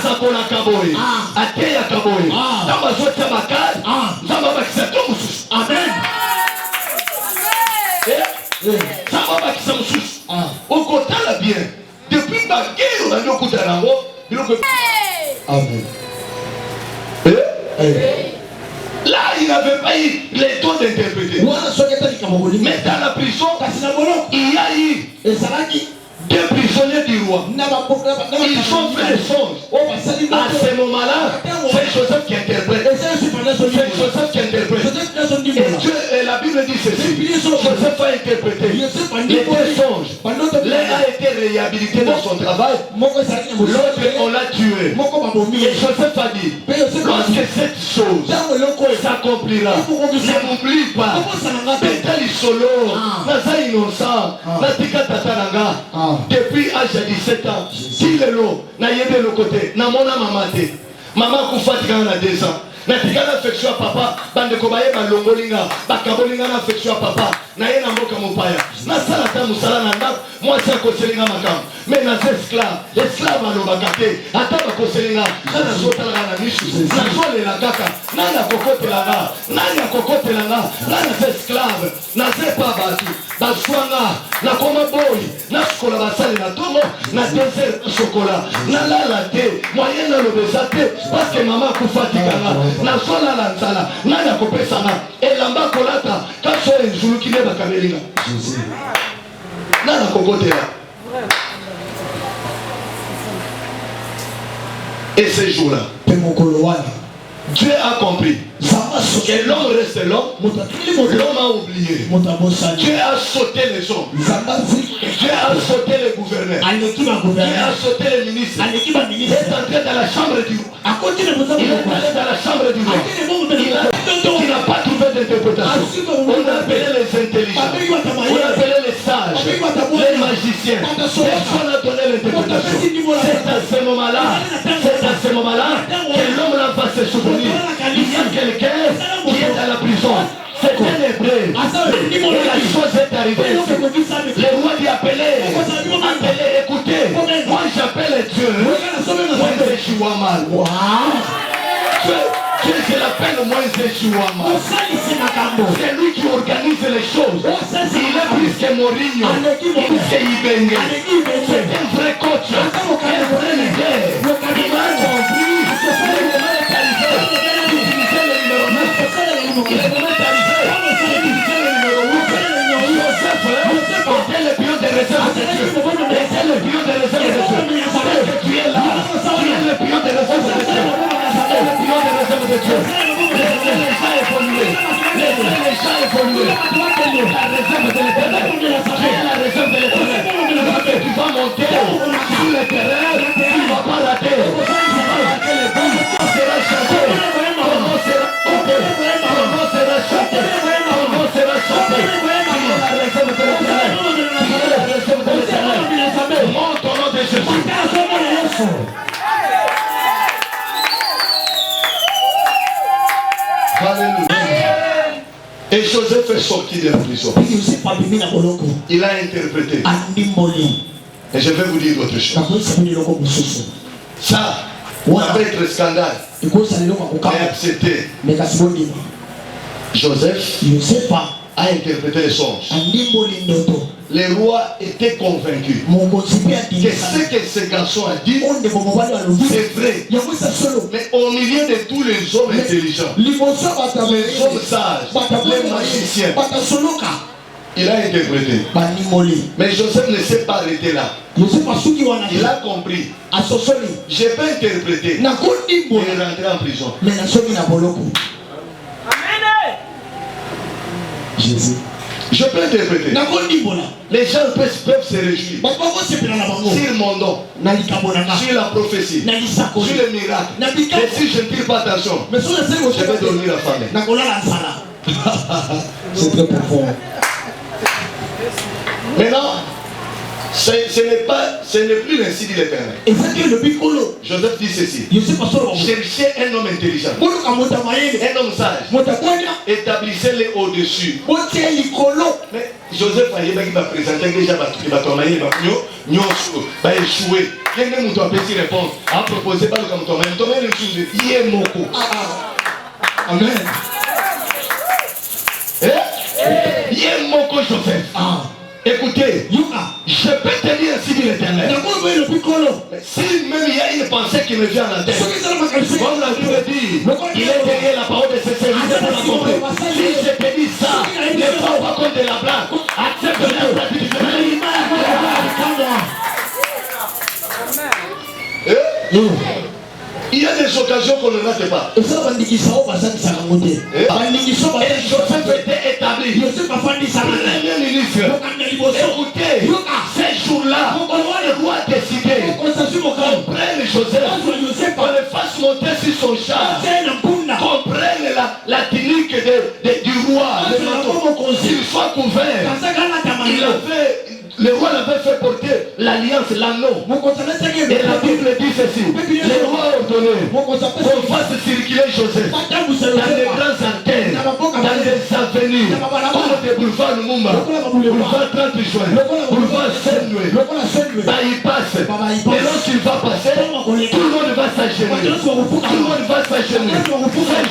Speaker 5: Sabola Kaboé, à Teya Kaboé, dans ma joie de Tabakad, dans ma vaccinaton. Amen. Ça va vacciner mon souci. Au côté là bien. Depuis ma guerre, on a eu au côté là. Amen. Là, il n'avait pas eu les dons d'interpréter. Mais dans la prison, il y a eu deux prisonniers du roi. Ils ont fait les songes. À ce moment-là, c'est Joseph qui interprète. Et la Bible dit ceci. Joseph a interprété les deux songes. L'un a été réhabilité dans son travail. L'autre, on l'a tué. Et Joseph a dit, lorsque cette chose s'accomplira, ne m'oublie pas. Pétali solo, Naza innocent, Natika Tatananga. Depuis l'âge de 17 ans, si le lot, n'a yébe le côté, n'a mon mamate. Maman Koufatika a 2 ans. Natika affection à papa, bande kobaye ba longolinga, ba kabolinga na affection à papa. Na ye na mboka mopaya. Na sala ta musala na ndako, moi ça koselinga makam. Mais na esclave alo bakate, ata ba koselinga, na zota la na mishu, na zole la kaka, na kokote la na esclave, na zepa batu, ba swanga, na koma boy, na skola basale na tomo, na dessert chocolat, na la te, moyen na lo besate, parce que maman kufatika na sola la nzala, na ya kopesa na, elamba kolata, kaso enzulu kile bakabelinga. Na kokote la. Et ces jours-là, Dieu a compris que l'homme reste l'homme, l'homme a oublié. Dieu a sauté les hommes. Dieu a sauté les gouverneurs. Dieu a sauté les ministres. Il est entré dans la chambre du roi. Il est allé dans la chambre du roi. Il n'a pas trouvé d'interprétation. On a appelé les intelligents. On a appelé les sages. Les magiciens. Personne n'a donné l'interprétation. C'est à ce moment-là que l'homme là va se souvenir. Il y a quelqu'un qui est dans la prison. C'est un hébreu. Et la chose est arrivée. Le roi dit appelez, écoutez. Moi j'appelle Dieu. Moi je suis mal. Dieu je l'appelle Moïse Chouama. C'est lui qui organise les choses. Il est plus que Mourinho. C'est Ibenge. C'est un vrai coach. Un vrai leader. Il m'a compris. Il est arrivé. Portez le bureau de réserve de Dieu. Portez le bureau de réserve de Dieu. Tu es là. Tu es le bureau de réserve de Dieu. Monte au nom de Jésus. Alléluia. Et Joseph est sorti de la prison. Il a interprété. Et je vais vous dire autre chose. Ça va être scandale. Mais accepté. Joseph a interprété les songes. Le roi était convaincu que ce que ce garçon a dit, c'est vrai. Mais au milieu de tous les hommes intelligents, les hommes sages, les magiciens, il a interprété. Mais Joseph ne s'est pas arrêté là. Il a compris. Je peux interpréter et rentrer en prison.
Speaker 4: Jésus.
Speaker 5: Je peux interpréter. Les gens peuvent se réjouir sur mon don, sur la prophétie, sur le miracle. Et si je ne tire pas attention, je vais dormir affamé.
Speaker 4: C'est très profond.
Speaker 5: Maintenant, ce n'est plus ainsi dit l'Éternel. Joseph dit ceci. Cherchez un homme intelligent, un homme sage, établissez-le au-dessus. Mais Joseph va présenter déjà échoué. Il y a une réponse à proposer par le Amen. Il Moko Joseph. Écoutez, je peux te dire ainsi dit l'Éternel. Si même il y a une pensée qui me vient à la tête, comme la Bible dit, il est derrière la parole de ses serviteurs pour l'accomplir. Si je te dis ça, ne prends pas compte de la blague. Accepte la pratique. Il y a des occasions qu'on ne rate pas. Et Joseph était établi. Premier ministre. Écoutez, ces jours-là, le roi a décidé qu'on prenne Joseph, qu'on le fasse monter sur son char, qu'on prenne la tunique du roi, il soit couvert. Le roi l'avait fait porter l'alliance, l'anneau. Et la Bible dit ceci. Le roi a ordonné qu'on fasse circuler Joseph dans les grands artères, dans les avenues, comme des boulevards Lumumba, boulevard 30 juin, boulevard Saint-Louis. Il passe. Et lorsqu'il va passer, tout le monde va s'agenouiller. Tout le monde va s'agenouiller. Ce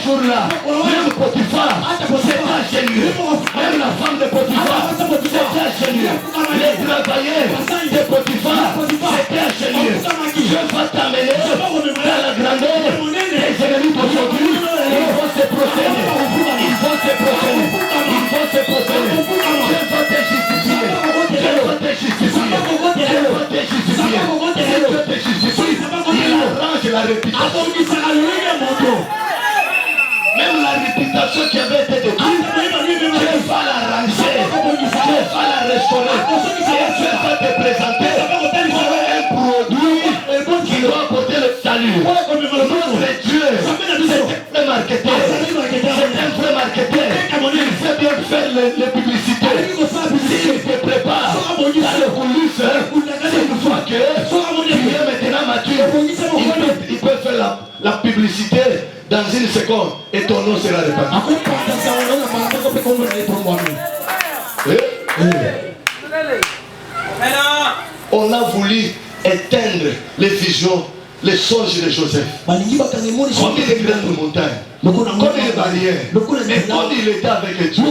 Speaker 5: jour-là, même Potiphar s'est agenouillé. Même la femme de Potiphar s'est agenouillée. Les travailleurs de Potiphar s'étaient agenouillés. Je vais t'amener dans la grandeur des ennemis d'aujourd'hui. Ils vont se prosterner. Ils vont se prosterner. Ils vont se prosterner. Je vais te justifier. Je vais te justifier. Je vais te justifier. Je vais te justifier. Il arrange la réputation. Même la réputation qui avait été détruite, Dieu va l'arranger. Dieu va la restaurer. Et Dieu va te présenter un produit qui doit apporter le salut. Notre Dieu, c'est un marketeur. C'est un vrai marketeur. Il sait bien faire les publicités. S'il te prépare dans le coulisses, c'est une fois que tu es maintenant mature, il peut faire la publicité dans une seconde et ton nom sera répandu. On a voulu éteindre les visions, les songes de Joseph. Comme il est grand de montagne, comme il est barrière, mais comme il était avec Dieu,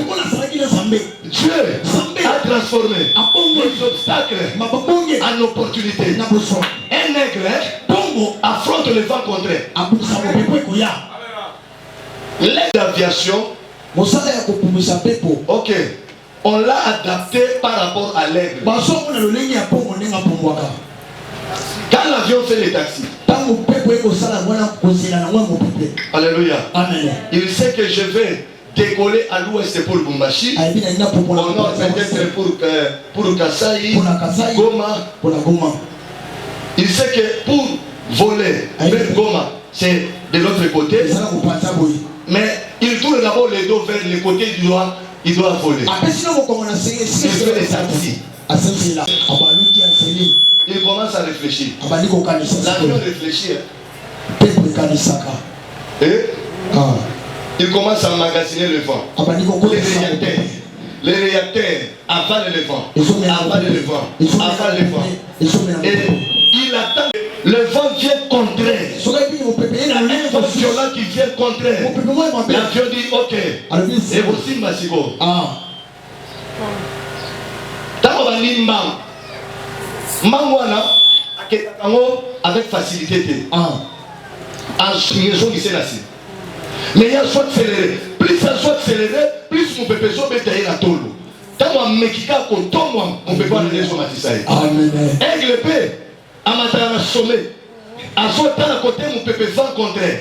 Speaker 5: Dieu a transformé les obstacles en opportunités. Un aigle affronte le vent contraire. L'aide d'aviation, ok, on l'a adapté par rapport à l'aigle. Quand l'avion fait les taxis, alléluia, il sait que je vais décoller à l'ouest pour Bumbashi, au nord peut-être pour Kasai, Goma. Il sait que pour voler vers Goma, c'est de l'autre côté. Mais il tourne d'abord les dos vers le côté du droit il doit voler. Il fait des taxis. Il commence à réfléchir. L'avion réfléchit. Et il commence à emmagasiner le vent. Les réacteurs avalent le vent. Avalent le vent. Avalent le vent. Et il attend. Le vent vient contrer. Il y a un vent violent qui vient contrer. L'avion dit ok. Et aussi Massigo. Avec facilité. En liaison qui s'est lassé. Mais il y a soit accéléré. Plus ça soit accéléré, plus mon pépé soit bétaillé la tolo. Tant moi mekika koto moi mon pépé va aller sur ma tisaï. Aigle paix à matana sommet. À soit à côté mon pépé va contraire.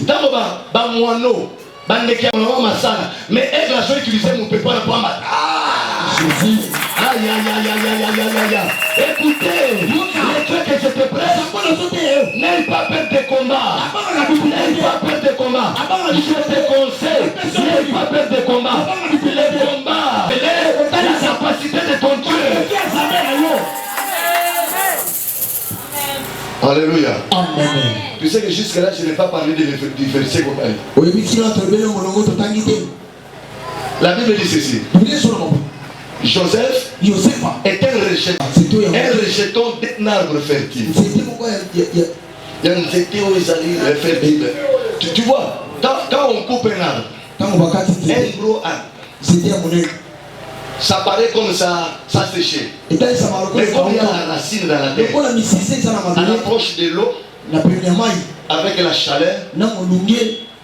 Speaker 5: Tant moi ba moano ba ndeki ma masala. Mais aigle a soit utilisé mon pépé pour ma. Jésus. Aïe aïe aïe aïe aïe aïe aïe aïe. Écoutez, les trucs que je te prête, n'aie pas peur de combat. N'aie pas peur de combat. Je te conseille, n'aie pas peur de combat. Les combats, la capacité de ton Dieu. Alléluia. Amen. Tu sais que jusque là, je n'ai pas parlé du verset qu'on a eu. La Bible dit ceci. Joseph est un rejeton d'un arbre fertile. Tu vois, quand on coupe un arbre, un gros arbre, ça paraît comme ça séché. Mais comme il y a la racine dans la terre, à l'approche de l'eau, avec la chaleur,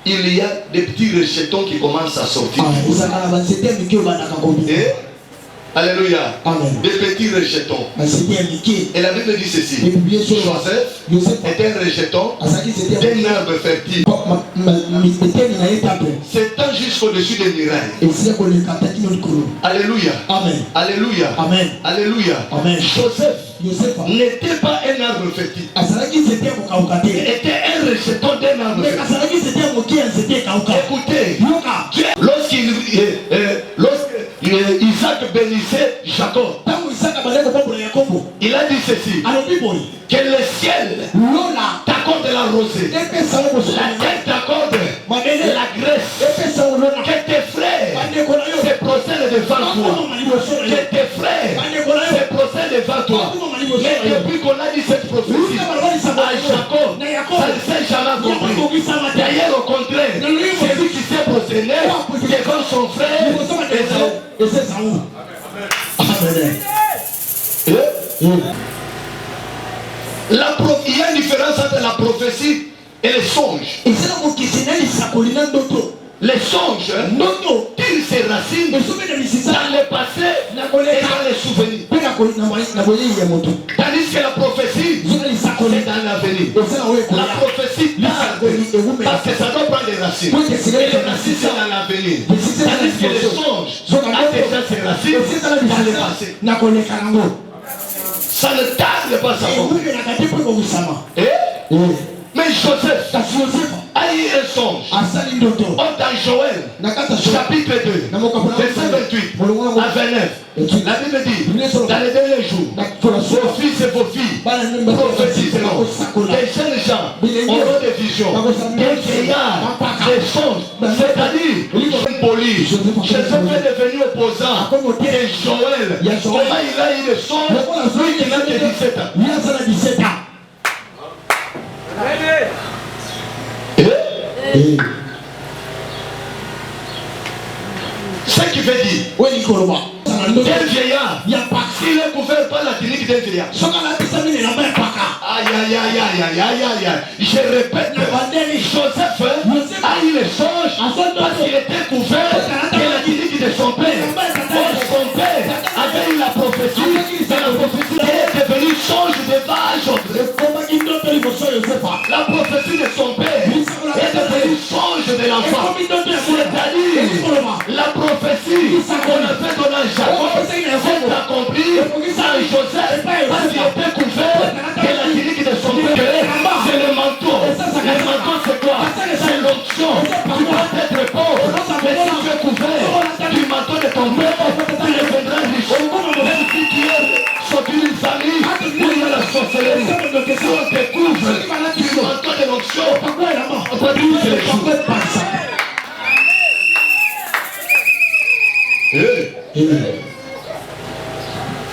Speaker 5: il y a des petits rejetons qui commencent à sortir. Et alléluia. Amen. Des petits rejetons. Et la Bible dit ceci. Joseph était un rejeton d'un arbre fertile. C'est un jusqu'au-dessus des murailles. Alléluia. Amen. Alléluia. Amen. Alléluia. Amen. Joseph n'était pas un arbre fertile. Il était un rejeton d'un arbre fertile. Écoutez, lorsqu'il Isaac bénissait Jacob, il a dit ceci, que le ciel t'accorde la rosée, la terre t'accorde la graisse, que tes frères se procèdent devant toi, que tes frères se procèdent devant toi. Mais depuis qu'on a dit cette prophétie à Jacob, ça ne s'est jamais compris. D'ailleurs au contraire, c'est lui qui s'est procédé devant son frère Esaü. Et c'est ça où? Il y a une différence entre la prophétie et les songes. Les songes tirent ses racines dans le passé et dans les souvenirs. Tandis que la prophétie, c'est dans l'avenir. La prophétie tarde parce que ça doit prendre des racines. Et les racines, c'est dans l'avenir. Tandis que les songes ont déjà ses racines dans le passé. Ça ne tarde pas ça. Mais Joseph a eu un songe. Dans Joël, chapitre 2, verset 28 à 29. La Bible dit, dans les derniers jours, vos fils et vos filles prophétiseront. Des jeunes gens auront des visions. Des vieillards, des songes. C'est-à-dire, poli. Joseph est devenu opposant de Joël. Comment il a eu le songe? Lui, il a que 17 ans. Ce qui veut dire quel vieillard, s'il est couvert par la clinique d'un vieillard. Aïe aïe aïe aïe aïe aïe aïe. Je répète, Joseph a eu le songe parce qu'il était couvert de la clinique de son père. Son père avait eu la prophétie, et la prophétie est devenue songe de vache. La prophétie de son père est devenue songe de l'enfant. C'est-à-dire la prophétie qu'on a fait dans Jacob s'est accomplie à Joseph parce qu'il était couvert de la clinique de son père. C'est le manteau. Le manteau c'est quoi? C'est l'onction. Tu dois être pauvre, mais si tu es couvert du manteau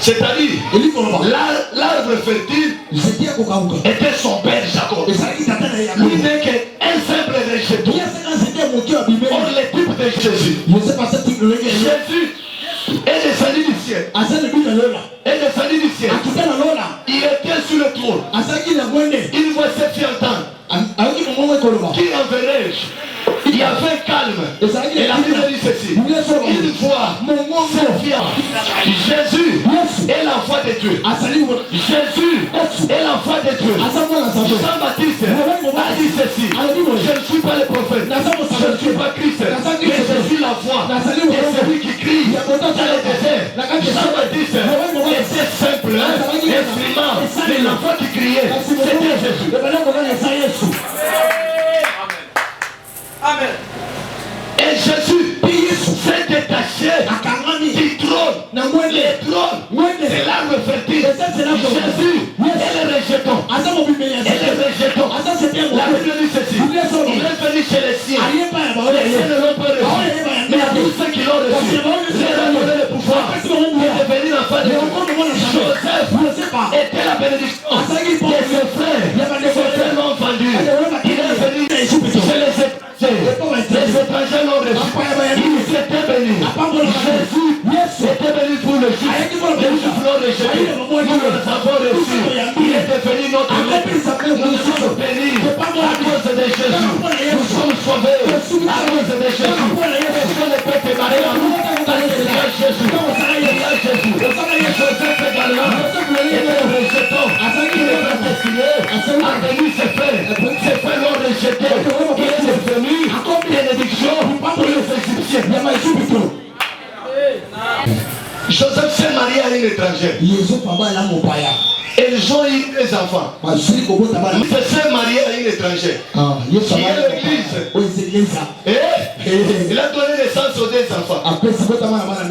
Speaker 5: C'est-à-dire, l'arbre fertile était son père Jacob. Lui n'est qu'un simple rejeton. Or, le type de Jésus. Jésus est descendu du ciel. Est descendu du ciel. Il était sur le trône. Il voici fit entendre. Qui enverrai-je? Il y avait un calme. Et la Bible dit ceci. Une voix fière. Jésus est l'enfant de Dieu. Jésus est l'enfant de Dieu. Jean-Baptiste a dit ceci. Je ne suis pas le prophète. Je ne suis pas Christ. Mais je suis la voix. Et celui qui crie dans le désert. Jean-Baptiste était simple. Instrument. Mais l'enfant qui criait, c'était Jésus. Amen. Et Jésus s'est détaché du trône. Le trône, c'est l'arbre fertile. Jésus est le rejeton. Et le rejeton. La Bible dit ceci. Il est venu chez les siens. Les siens ne l'ont pas reçu. Mais à tous ceux qui l'ont reçu, il leur a donné le pouvoir de devenir enfant de Dieu. Joseph était la bénédiction. Et ses frères l'ont vendu. Il est venu chez les étrangers. Les étrangers l'ont reçu. Il s'était béni. Jésus était béni pour le juif. Les juifs l'ont rejeté. Nous les avons reçus. Il est devenu notre maître. Nous sommes bénis à cause de Jésus. Nous sommes sauvés à cause de Jésus. Personne ne peut démarrer en nous. Parce qu'il y a Jésus. Il y a Jésus. Joseph également était rejeté. Il est destiné à venir ses frères. Ses frères l'ont rejeté. Il est devenu bénédiction pour les Égyptiens. Joseph s'est marié à une étrangère. Et ils ont eu des enfants. Il s'est marié à une étrangère. Qui est l'église. Il a donné naissance aux deux enfants.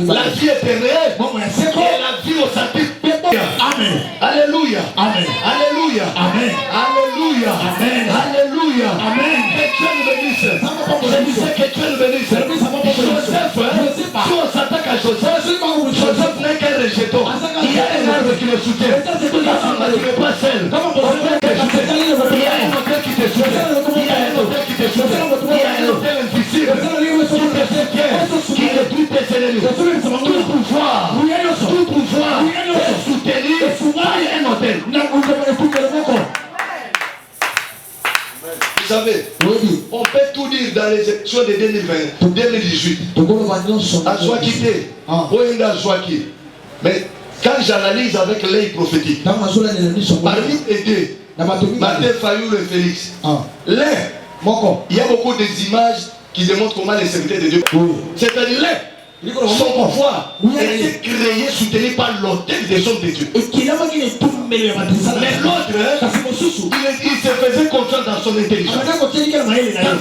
Speaker 5: La vie éternelle et la vie au salut. Amen. Alléluia. Amen. Alléluia. Amen. Alléluia. Amen. Alléluia. Amen. Que Dieu nous bénisse. Je disais que Dieu nous bénisse. Joseph, si on s'attaque à Joseph, Joseph n'est qu'un rejeton. Il y a un arbre qui le soutient. Tu ne pas seul. Il y a un hôtel qui te soutient. Il y a un hôtel qui te soutient. Il y a un hôtel invisible qui te soutient, qui détruit tes ennemis. Tout pouvoir est soutenu par un hôtel. Vous savez, on peut tout dire dans les élections de 2018. À Zouakité, mais quand j'analyse avec l'œil prophétique, parmi les deux, Martin Fayou et Félix, l'un, il y a beaucoup d'images qui démontrent comment les serviteurs de Dieu. C'est-à-dire l'un, son pouvoir était créé, soutenu par l'autel des hommes de Dieu. Mais l'autre, il se faisait confiance dans son intelligence, dans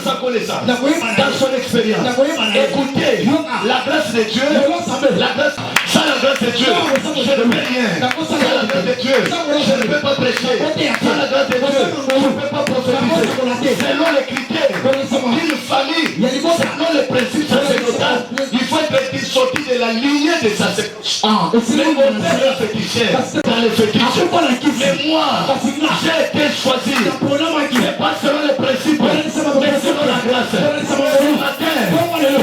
Speaker 5: sa connaissance, dans son expérience. Écoutez, la grâce de Dieu, sans la grâce de Dieu, je ne peux rien. Sans la grâce de Dieu, je ne peux pas prêcher. Sans la grâce de Dieu, je ne peux pas prophétiser. Selon les critères d'une famille, selon les principes sacerdotaux, il faut être sorti de la lignée des sacerdotes. Mais mon père est féticheur dans les fétiches. Mais moi, j'ai été choisi. C'est pas selon les principes, mais selon la grâce. Ce matin,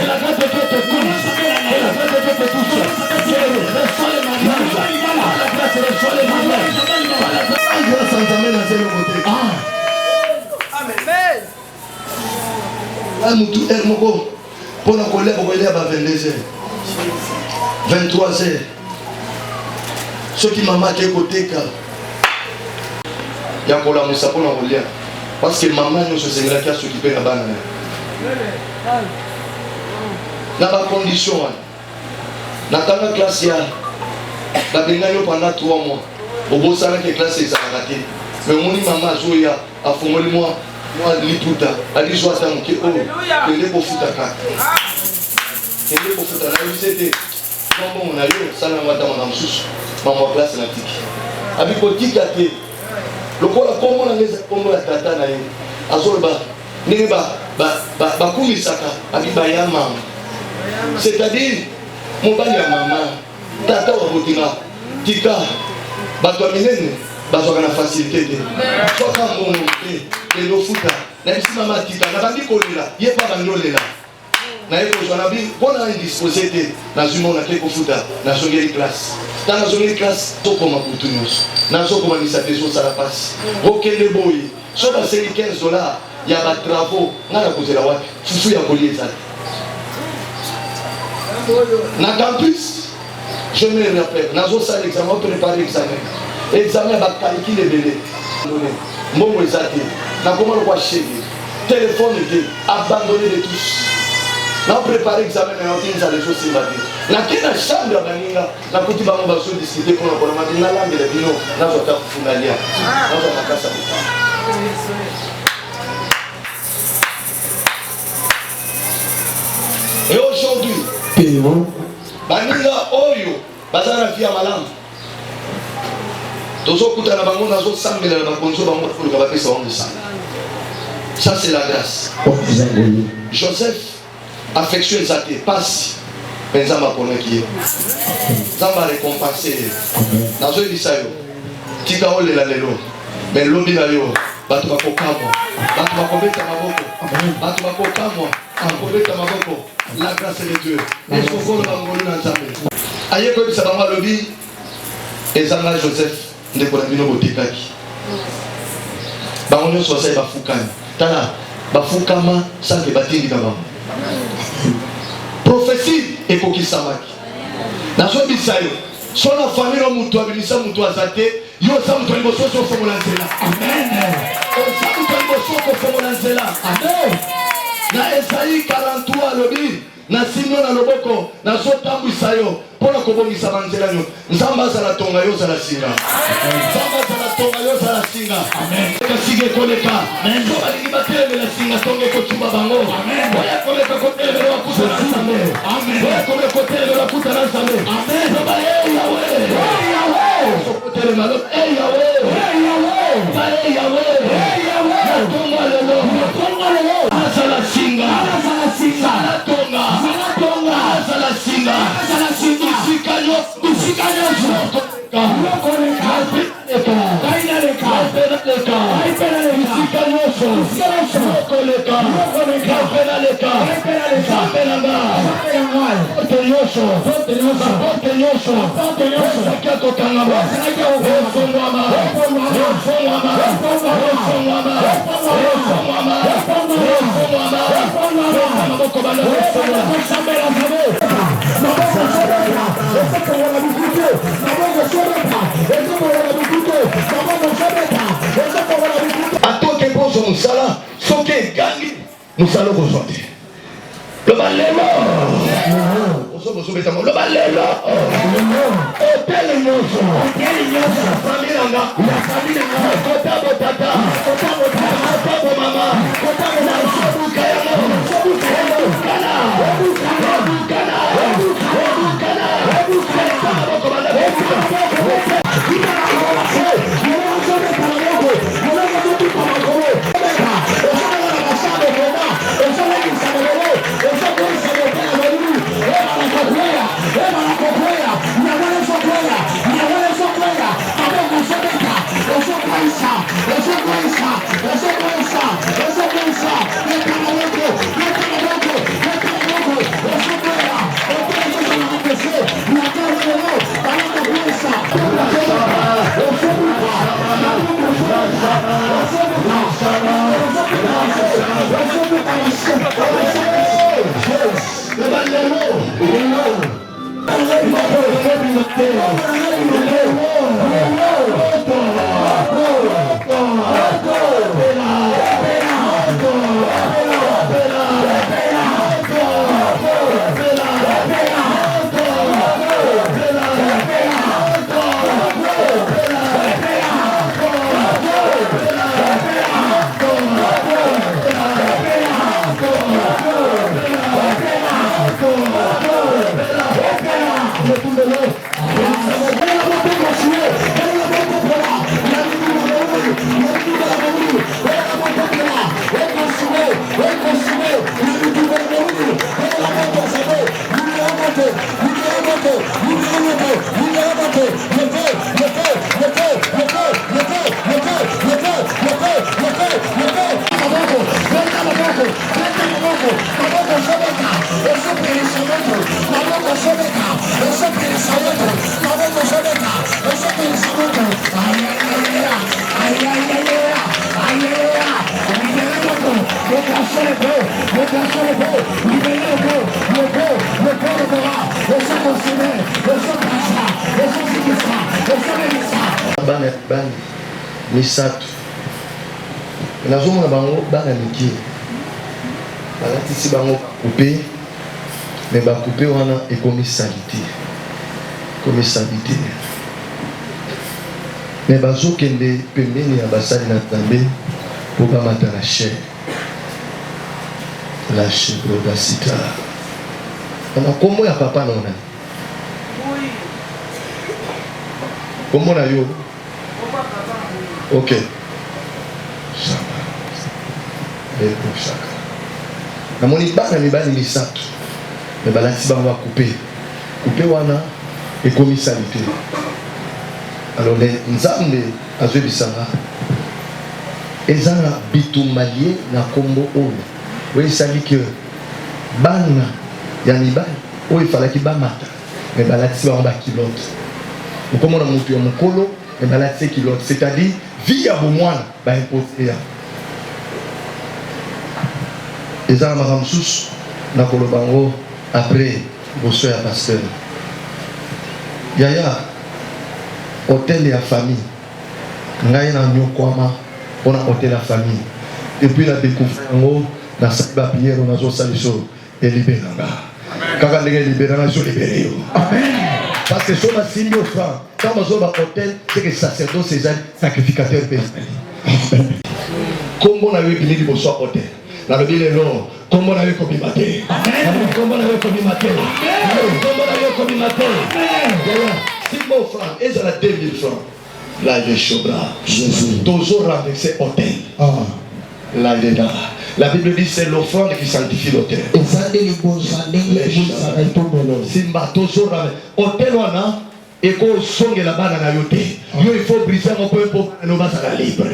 Speaker 5: la grâce de Dieu te touche. Et la grâce de Dieu te touche. Reçois les mariages. La grâce, reçois les mariages. La grâce s'entame dans ce côté. Amen. Pour la colère, on va aller à 22h. 23h. Ce qui m'a marqué côté car il y a pour la moussa pour la parce que maman nous se sera qui a s'occupé de la banane. Dans la condition, dans la classe, la bénédiction pendant 3 mois. Au beau salaire que classe est raté. Mais mon maman a joué à former moi liputa. A dit soit dans qui oh le dépôt futa ka. Le dépôt futa là c'était bon on a eu ça na wata mon amsus. Maman classe na tiki. Abi ko tikate. Lokola komo na ngeza komo la tata na ye. Azolba nini ba kumisaka abi ba ya mama. C'est-à-dire mon bali ya maman tata wa botinga tika bato ya minene bazwaka na facilité te soka mbongo te elofuta na bisi mama tika nabandi kolela ye mpa bandi olela naye kozwa na bi mpona indispose te nazwi mona te kofuta nazongeli classe ntango nazongeli classe tokoma butu nyonso nazokomanisa te ezosala mpasi okende boye so baseli 15 dollars ya batravaux ngai nakozela wapi fufu ya kolia eza te na campus je me rappelle nazosala examen prépare examen ya bakalikile ebele mbongo eza te nakoma lokwa chege telefone te abandonné de tous na prépare examen na yotinza lezosimba te nake na chambre ya baninga nakuti bango bazodiscute mpona kolomaki nalambela bino nazwa ta kufungalia nazwa makasa et aujourd'hui baninga oyo baza na vie ya malamu tozokutana bango nazosambela na bakonzo bango koluka bapesa bango esanga ça c'est la grâce. Joseph affection eza te pasi mpe nzambe aponaki ye nzambe arekompanse ye nazoyebisa yo tika olela lelo me lobi na yo bato bakokamwa bato bakobeta maboko bato bakokamwa bakobeta maboko la grâce de Dieu esokoloba ngolu na nzambe aye koyebisa bango alobi ezanga Joseph ndeko na bino botekaki bango nyonso basali bafukami tala bafukama sanke batindika bango prophétie ekokisamaki nazoyebisa yo so na famille mutu abimisa mutu aza te yo oza mutu aliboso ofongola nzela oza mutu aliboso ofongola nzela na Esaïe 43 alobi nasimio na loboko nazotambwisa yo mpona kobongisa banzela yo nzambe azala tonga yo ozala singa nzambe azala tonga yo ozala singa singa ekoleka so balingi batelemela singa tonga ekocumba bango oya koleka kotelemela bakuta na nzambe oya koleka kotelemela bakuta na nzambe loba yawe sokotelema loba yawe natonga lelo azala singa azala tonga azala singa isika nyonso isika nyonso okoleka kapenaleka kapenanga ote nyonso osaki akokangama ofongwama maboko bana atoke poso mosala soki egangi mosala okozwa te loba lelo osobetamo loba lelo otele nyonso famille nanga kota botata kota bomama nasobuka yango
Speaker 4: Let's
Speaker 5: bana bana misato nazomona bango bana miki balatisi bango coupe mais bacoupe wana ekomi salite mais bazokende pembeni ya basali na Nzambe mpo bamata na chair la chebrodasita ana kombo ya papa nona kombo na yo ok shaka beko shaka namoni bana mibali misato me balatisi bango bacoupe wana ekomi salite. Alors Nzambe azwebisanga ezana bitumbalie na kombo oyo oyo esali ke bana ya mibali oyo efalaki bamata me balatisi bango bakilote okomona motu ya mokolo me balatisi kilote, c'est-à-dire vie ya bomwana baimpose ya ezana makambo mosusu na koloba ngo après boso ya pasteur yaya hôtel ya famille ngai na nyokwama pona hôtel ya famille et puis la découvrir ngo na saba prière na zo saliso et libéranga kaka ndenge libéranga zo libéré yo amen parce que sur la signe offrande quand on va hôtel c'est que sacerdoce c'est un sacrificateur personnel comme on a eu qu'il dit bonsoir hôtel na le dire non comme on a eu comme matin amen comme on a eu comme matin amen comme on a eu comme matin amen. Si mon franc, et à la 2000 francs, là il est chobra. Toujours renverser hôtel. Là il est là. La Bible dit c'est l'offrande qui sanctifie l'hôtel. Simba, toujours renverser. Hôtel on a, et qu'on songe là-bas dans la yote. Il faut briser mon peu pour nous battre à la libre.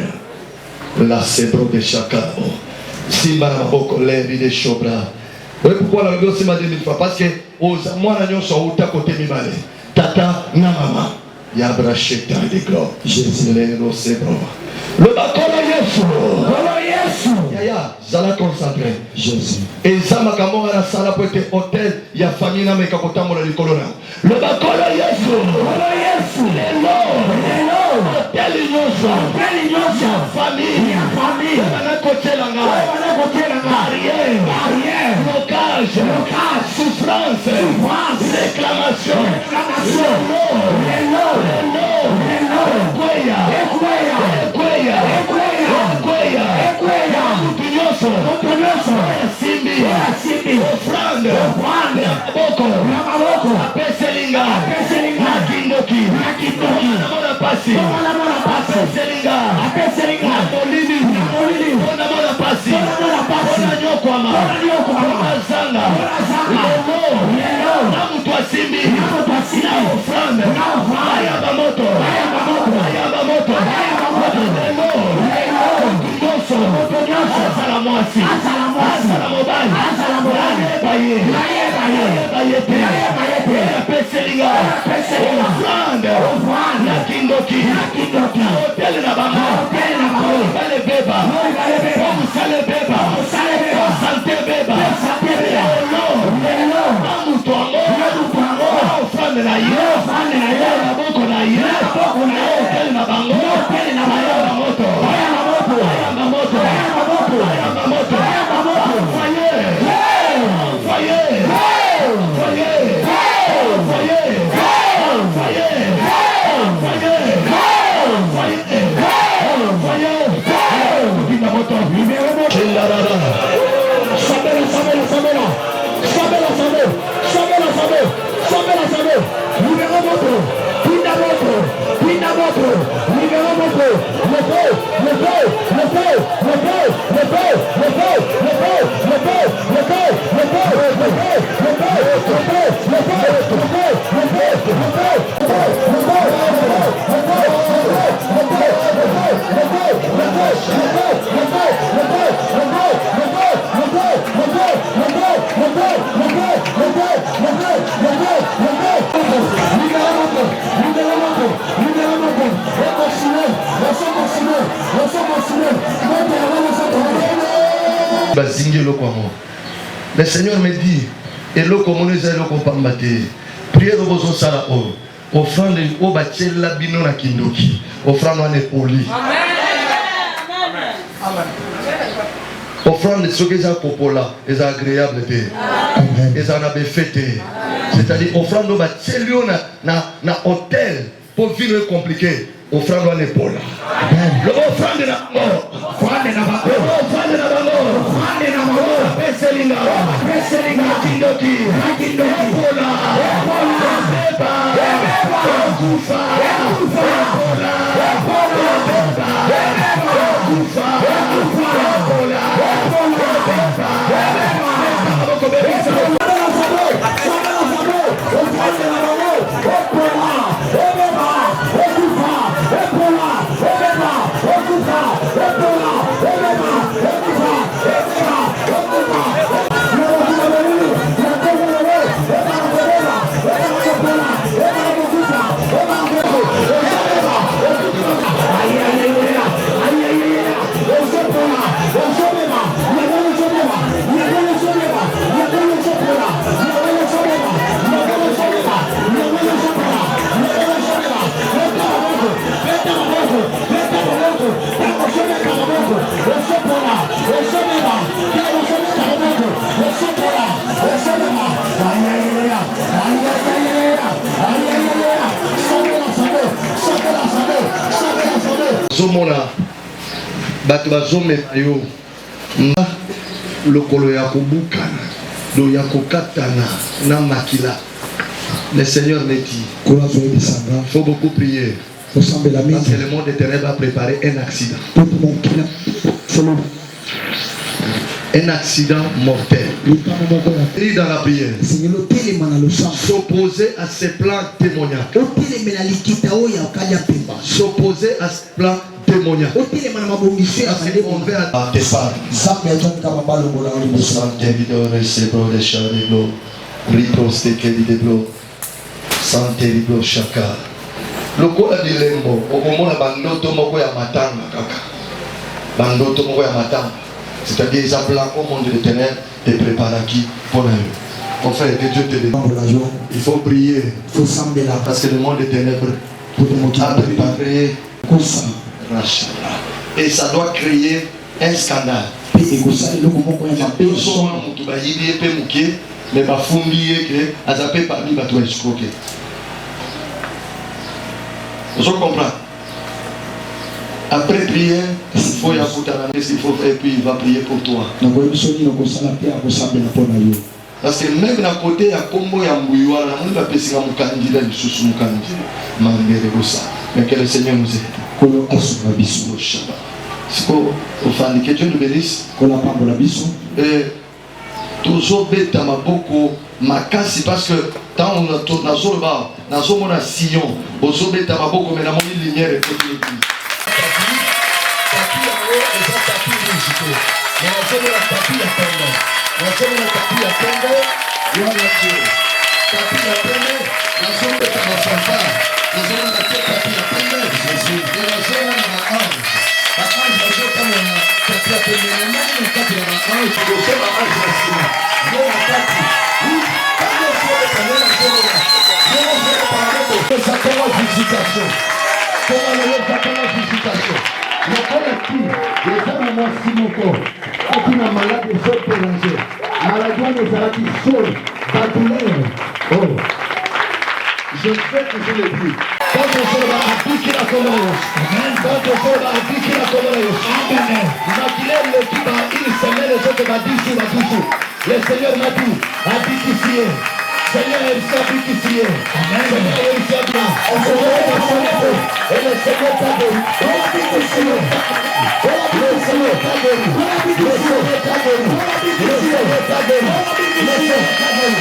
Speaker 5: Là c'est bro de chacun. Simba n'a pas colère, il est chobra. Oui, pourquoi la Bible c'est ma 2000 francs? Parce que moi, nous sommes au côté de Mimale. Tata na mama ya bracheta de gloire Jésus le bro le bakolo Yesu ya zala concentré Jésus et ça makambo na sala pour être hôtel ya famille na meka kotambola likolo na le bakolo Yesu lelo hôtel nyonso famille na kotelanga arrière blocage souffrance réclamation Le Seigneur me dit, et le communisme est le compambaté. Priez de vos sala. offrande o bachela bino na kindoki offrande wana poli offrande soki eza popola eza agréable te eza na befete c'est-à-dire offrande o bacheli yo na hôtel pour vivre compliqué offrande wana epola offrande na bango offrande na bango offrande na bango offrande na bango peselinga kindoki epola kufa zomona bato bazomema yo lokolo ya kobukana do ya kokatana na makila. Le Seigneur me dit, il faut beaucoup prier parce que le monde éternel va préparer un accident. Un accident mortel. Et dans la prière, s'opposer à ces plans démoniaques. S'opposer à ces plans démoniaques. Parce qu'on veut à tes parts. Santé libro shaka. Lokola dilembo, okomona bandoto moko ya matanga kaka. Bandoto moko ya matanga. C'est-à-dire les plans au monde de l'éternel te préparent qui pour eux. Mon frère, que Dieu te donne. Il faut prier. Il faut sembler là. Parce que le monde éternel a préparé et ça doit créer un scandale. Mais ma fumbi que azape parmi bateau escroqué. Vous comprenez? Après prière, il faut y avoir la messe, il faut et puis il va prier pour toi. Parce que même à côté, il y a Kombo, il y a Mouyoua, on va passer à Moukandi, là, sous Moukandi. Mais que le Seigneur nous aide. C'est quoi? Que Dieu nous bénisse. Toujours bêta maboko makasi parce que tant on a tourné dans un sillon bozo bêta maboko mais la monnaie lumière est côté l'église. Tapis en haut et ça tapis rigide. Mais la zone la tapis à peine. La zone la tapis à peine. Il y a la tire. Tapis à peine. La zone de Tabasanta. La zone la tapis à peine. Jésus. Et la zone la ange. La ange la zone comme on a tapis à peine. Mais même le tapis à la ange. Le zone la ange la cima. Il y a la tapis. Oui. Quand le zone est allé la zone là. Il y a la zone par rapport. Ça commence visitation. Comment le ça commence visitation. Le collectif, les hommes ont Simoko, qui n'a malade de sol pélangé, maladie des arabes sol, batuleur. Oh, je sais que je l'ai dit. Quand on sera appliqué la Comoros, quand on sera appliqué la Comoros, maquiller le qui va une semaine, les autres va 10 jours, 12 jours. Le Seigneur m'a dit, applique ici. Seigneur, il s'applique ici. Seigneur, il s'applique. On se retrouve et le Seigneur t'a donné. On applique ici. Le Seigneur t'a donné. Le Seigneur t'a donné. Le Seigneur t'a donné. Le Seigneur t'a donné.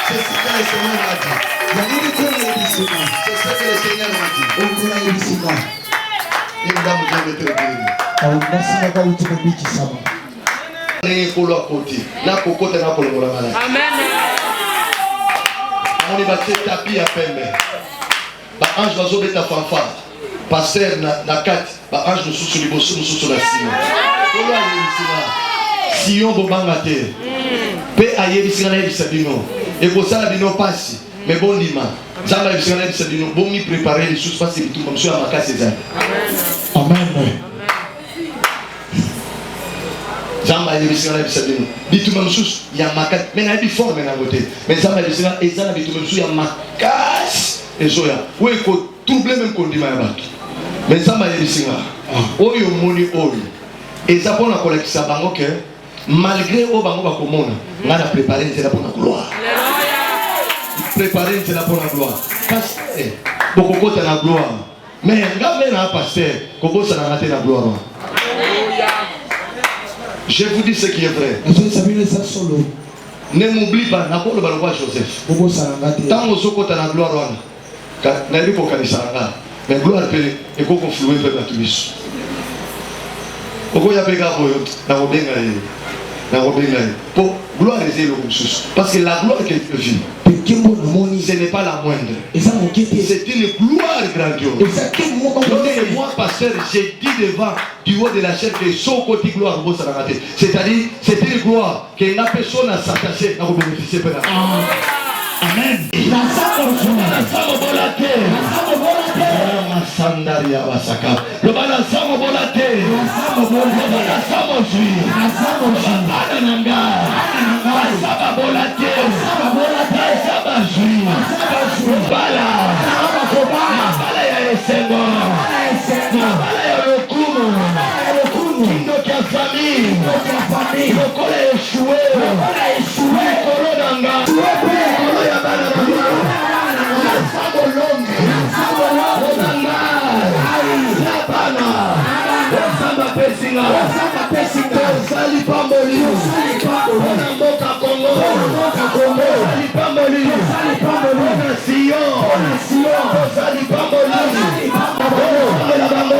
Speaker 5: C'est ce que le Seigneur m'a dit. C'est ce que le Seigneur m'a dit. Une dame vient de te bénir. Amen. On est battu tapis à peine. Ange va sauver ta fanfare. Pasteur na kati. Ange nous sous les bosses, nous sous la Sion. Sion bobanga te. Pe ayebisika na yebisa bino. Et pour ça bino passe. Mais bon lima. Zamba yebisika na yebisa bino. Bon mi préparer les choses parce que tout comme ça à makasi ezali.
Speaker 4: Amen.
Speaker 5: Zamba yebisika na yebisa bino. Bituma msusu ya makasi. Mais na bi forme na côté. Mais zamba yebisika ezala bituma msusu ya makasi. Ezoya. Oui ko trouble même kondima ya bato. Mais zamba yebisika. Oyo moni oyo. Eza pona kolekisa bango ke malgré au bango bakomona nga na préparer nzela pour la gloire. Préparer nzela pour la gloire. Parce que bokokota na gloire. Mais nga me na pasteur kobosa na rater la gloire. Je vous dis ce qui est vrai. Ne m'oublie pas, na kolo balwa Joseph. Tant osokota na gloire wana. Na yebi ko kanisa nga. Mais gloire pe ekoko flouer pe na tubiso. Okoya peka boyo na robenga ye. Pour gloire parce que la gloire que Dieu vit, ce n'est pas la moindre. C'est une gloire grandiose. Et moi, pasteur, j'ai dit devant du haut de la chaîne que son côté gloire, c'est-à-dire, c'est une gloire que la personne a s'attaché à bénéficier. Amen. Sandaria basaka. Le bala samo bolate. Le samo zui. Bala nanga. Saba bolate. Saba zui. Bala. Bala ya esengo. Bala ya lokumu. Kindo kia famille. Lokole échoué. Kolo nanga. Kolo ya bala nanga. Samo longe. Sali pamboli, mboka Kongo, sali pamboli, Sion, sali pamboli, la bango,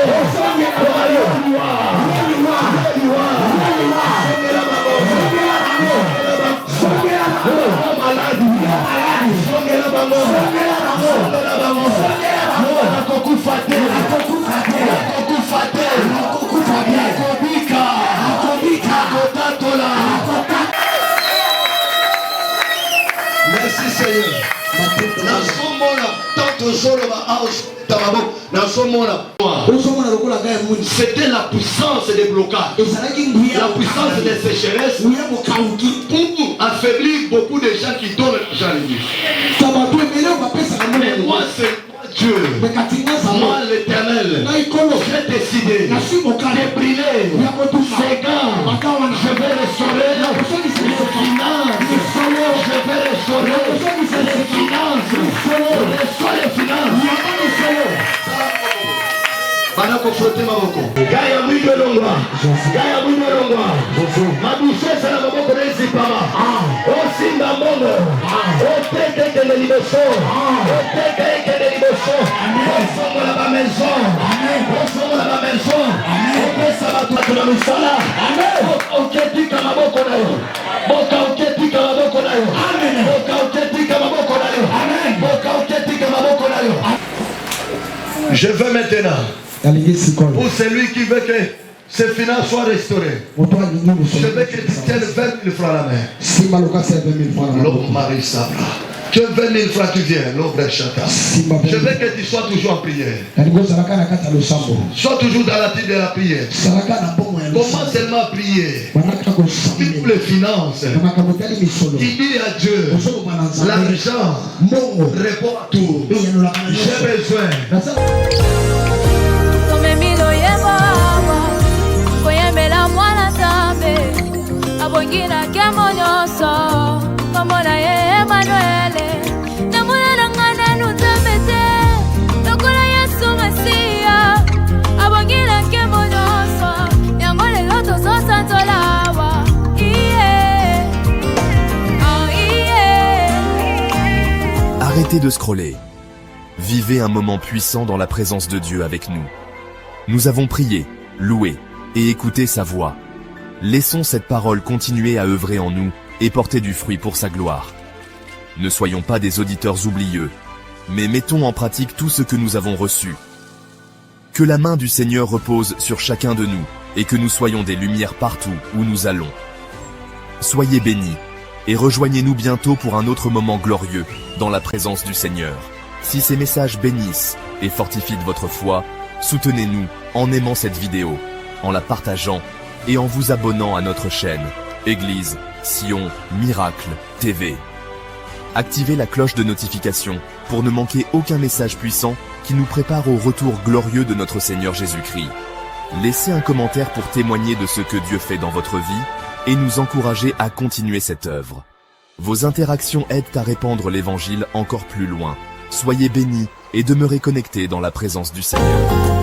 Speaker 5: merci Seigneur. C'était la puissance des blocages, la puissance des sécheresses pour affaiblir beaucoup de gens qui donnent l'argent à l'église. Mais moi c'est Dieu, moi l'Éternel, j'ai décidé de brûler ces gars. Je vais restaurer les finances. Je vais restaurer les finances. Restaurer les finances. Banako frotter maboko. Gaya mwito longwa. Gaya mwito longwa. Madushesa na maboko nezi pama. Osinda mbongo. Oteke kende liboso. Oteke kende liboso. Osongo la ba maison. Osongo la ba maison. Opesa batu na misala. Oketika maboko nayo. Boka oketika maboko nayo. Boka oketika maboko nayo. Boka oketika maboko nayo. Je veux maintenant, pour celui qui veut que ses finances soient restaurées, je veux que tu tiennes 20 000 francs à la main. L'homme Marie Sabra. Que 20 000 francs tu viens, l'homme Chata. Je veux que tu sois toujours en prière. Sois toujours dans la tête de la prière. Comment seulement à prier? Toutes les finances. Tu dis à Dieu, l'argent répond à tout. J'ai besoin.
Speaker 2: Arrêtez de scroller. Vivez un moment puissant dans la présence de Dieu avec nous. Nous avons prié, loué et écouté sa voix. Laissons cette parole continuer à œuvrer en nous et porter du fruit pour sa gloire. Ne soyons pas des auditeurs oublieux, mais mettons en pratique tout ce que nous avons reçu. Que la main du Seigneur repose sur chacun de nous, et que nous soyons des lumières partout où nous allons. Soyez bénis, et rejoignez-nous bientôt pour un autre moment glorieux, dans la présence du Seigneur. Si ces messages bénissent et fortifient votre foi, soutenez-nous en aimant cette vidéo, en la partageant et en vous abonnant à notre chaîne, Église Sion Miracle TV. Activez la cloche de notification pour ne manquer aucun message puissant qui nous prépare au retour glorieux de notre Seigneur Jésus-Christ. Laissez un commentaire pour témoigner de ce que Dieu fait dans votre vie et nous encourager à continuer cette œuvre. Vos interactions aident à répandre l'Évangile encore plus loin. Soyez bénis et demeurez connectés dans la présence du Seigneur.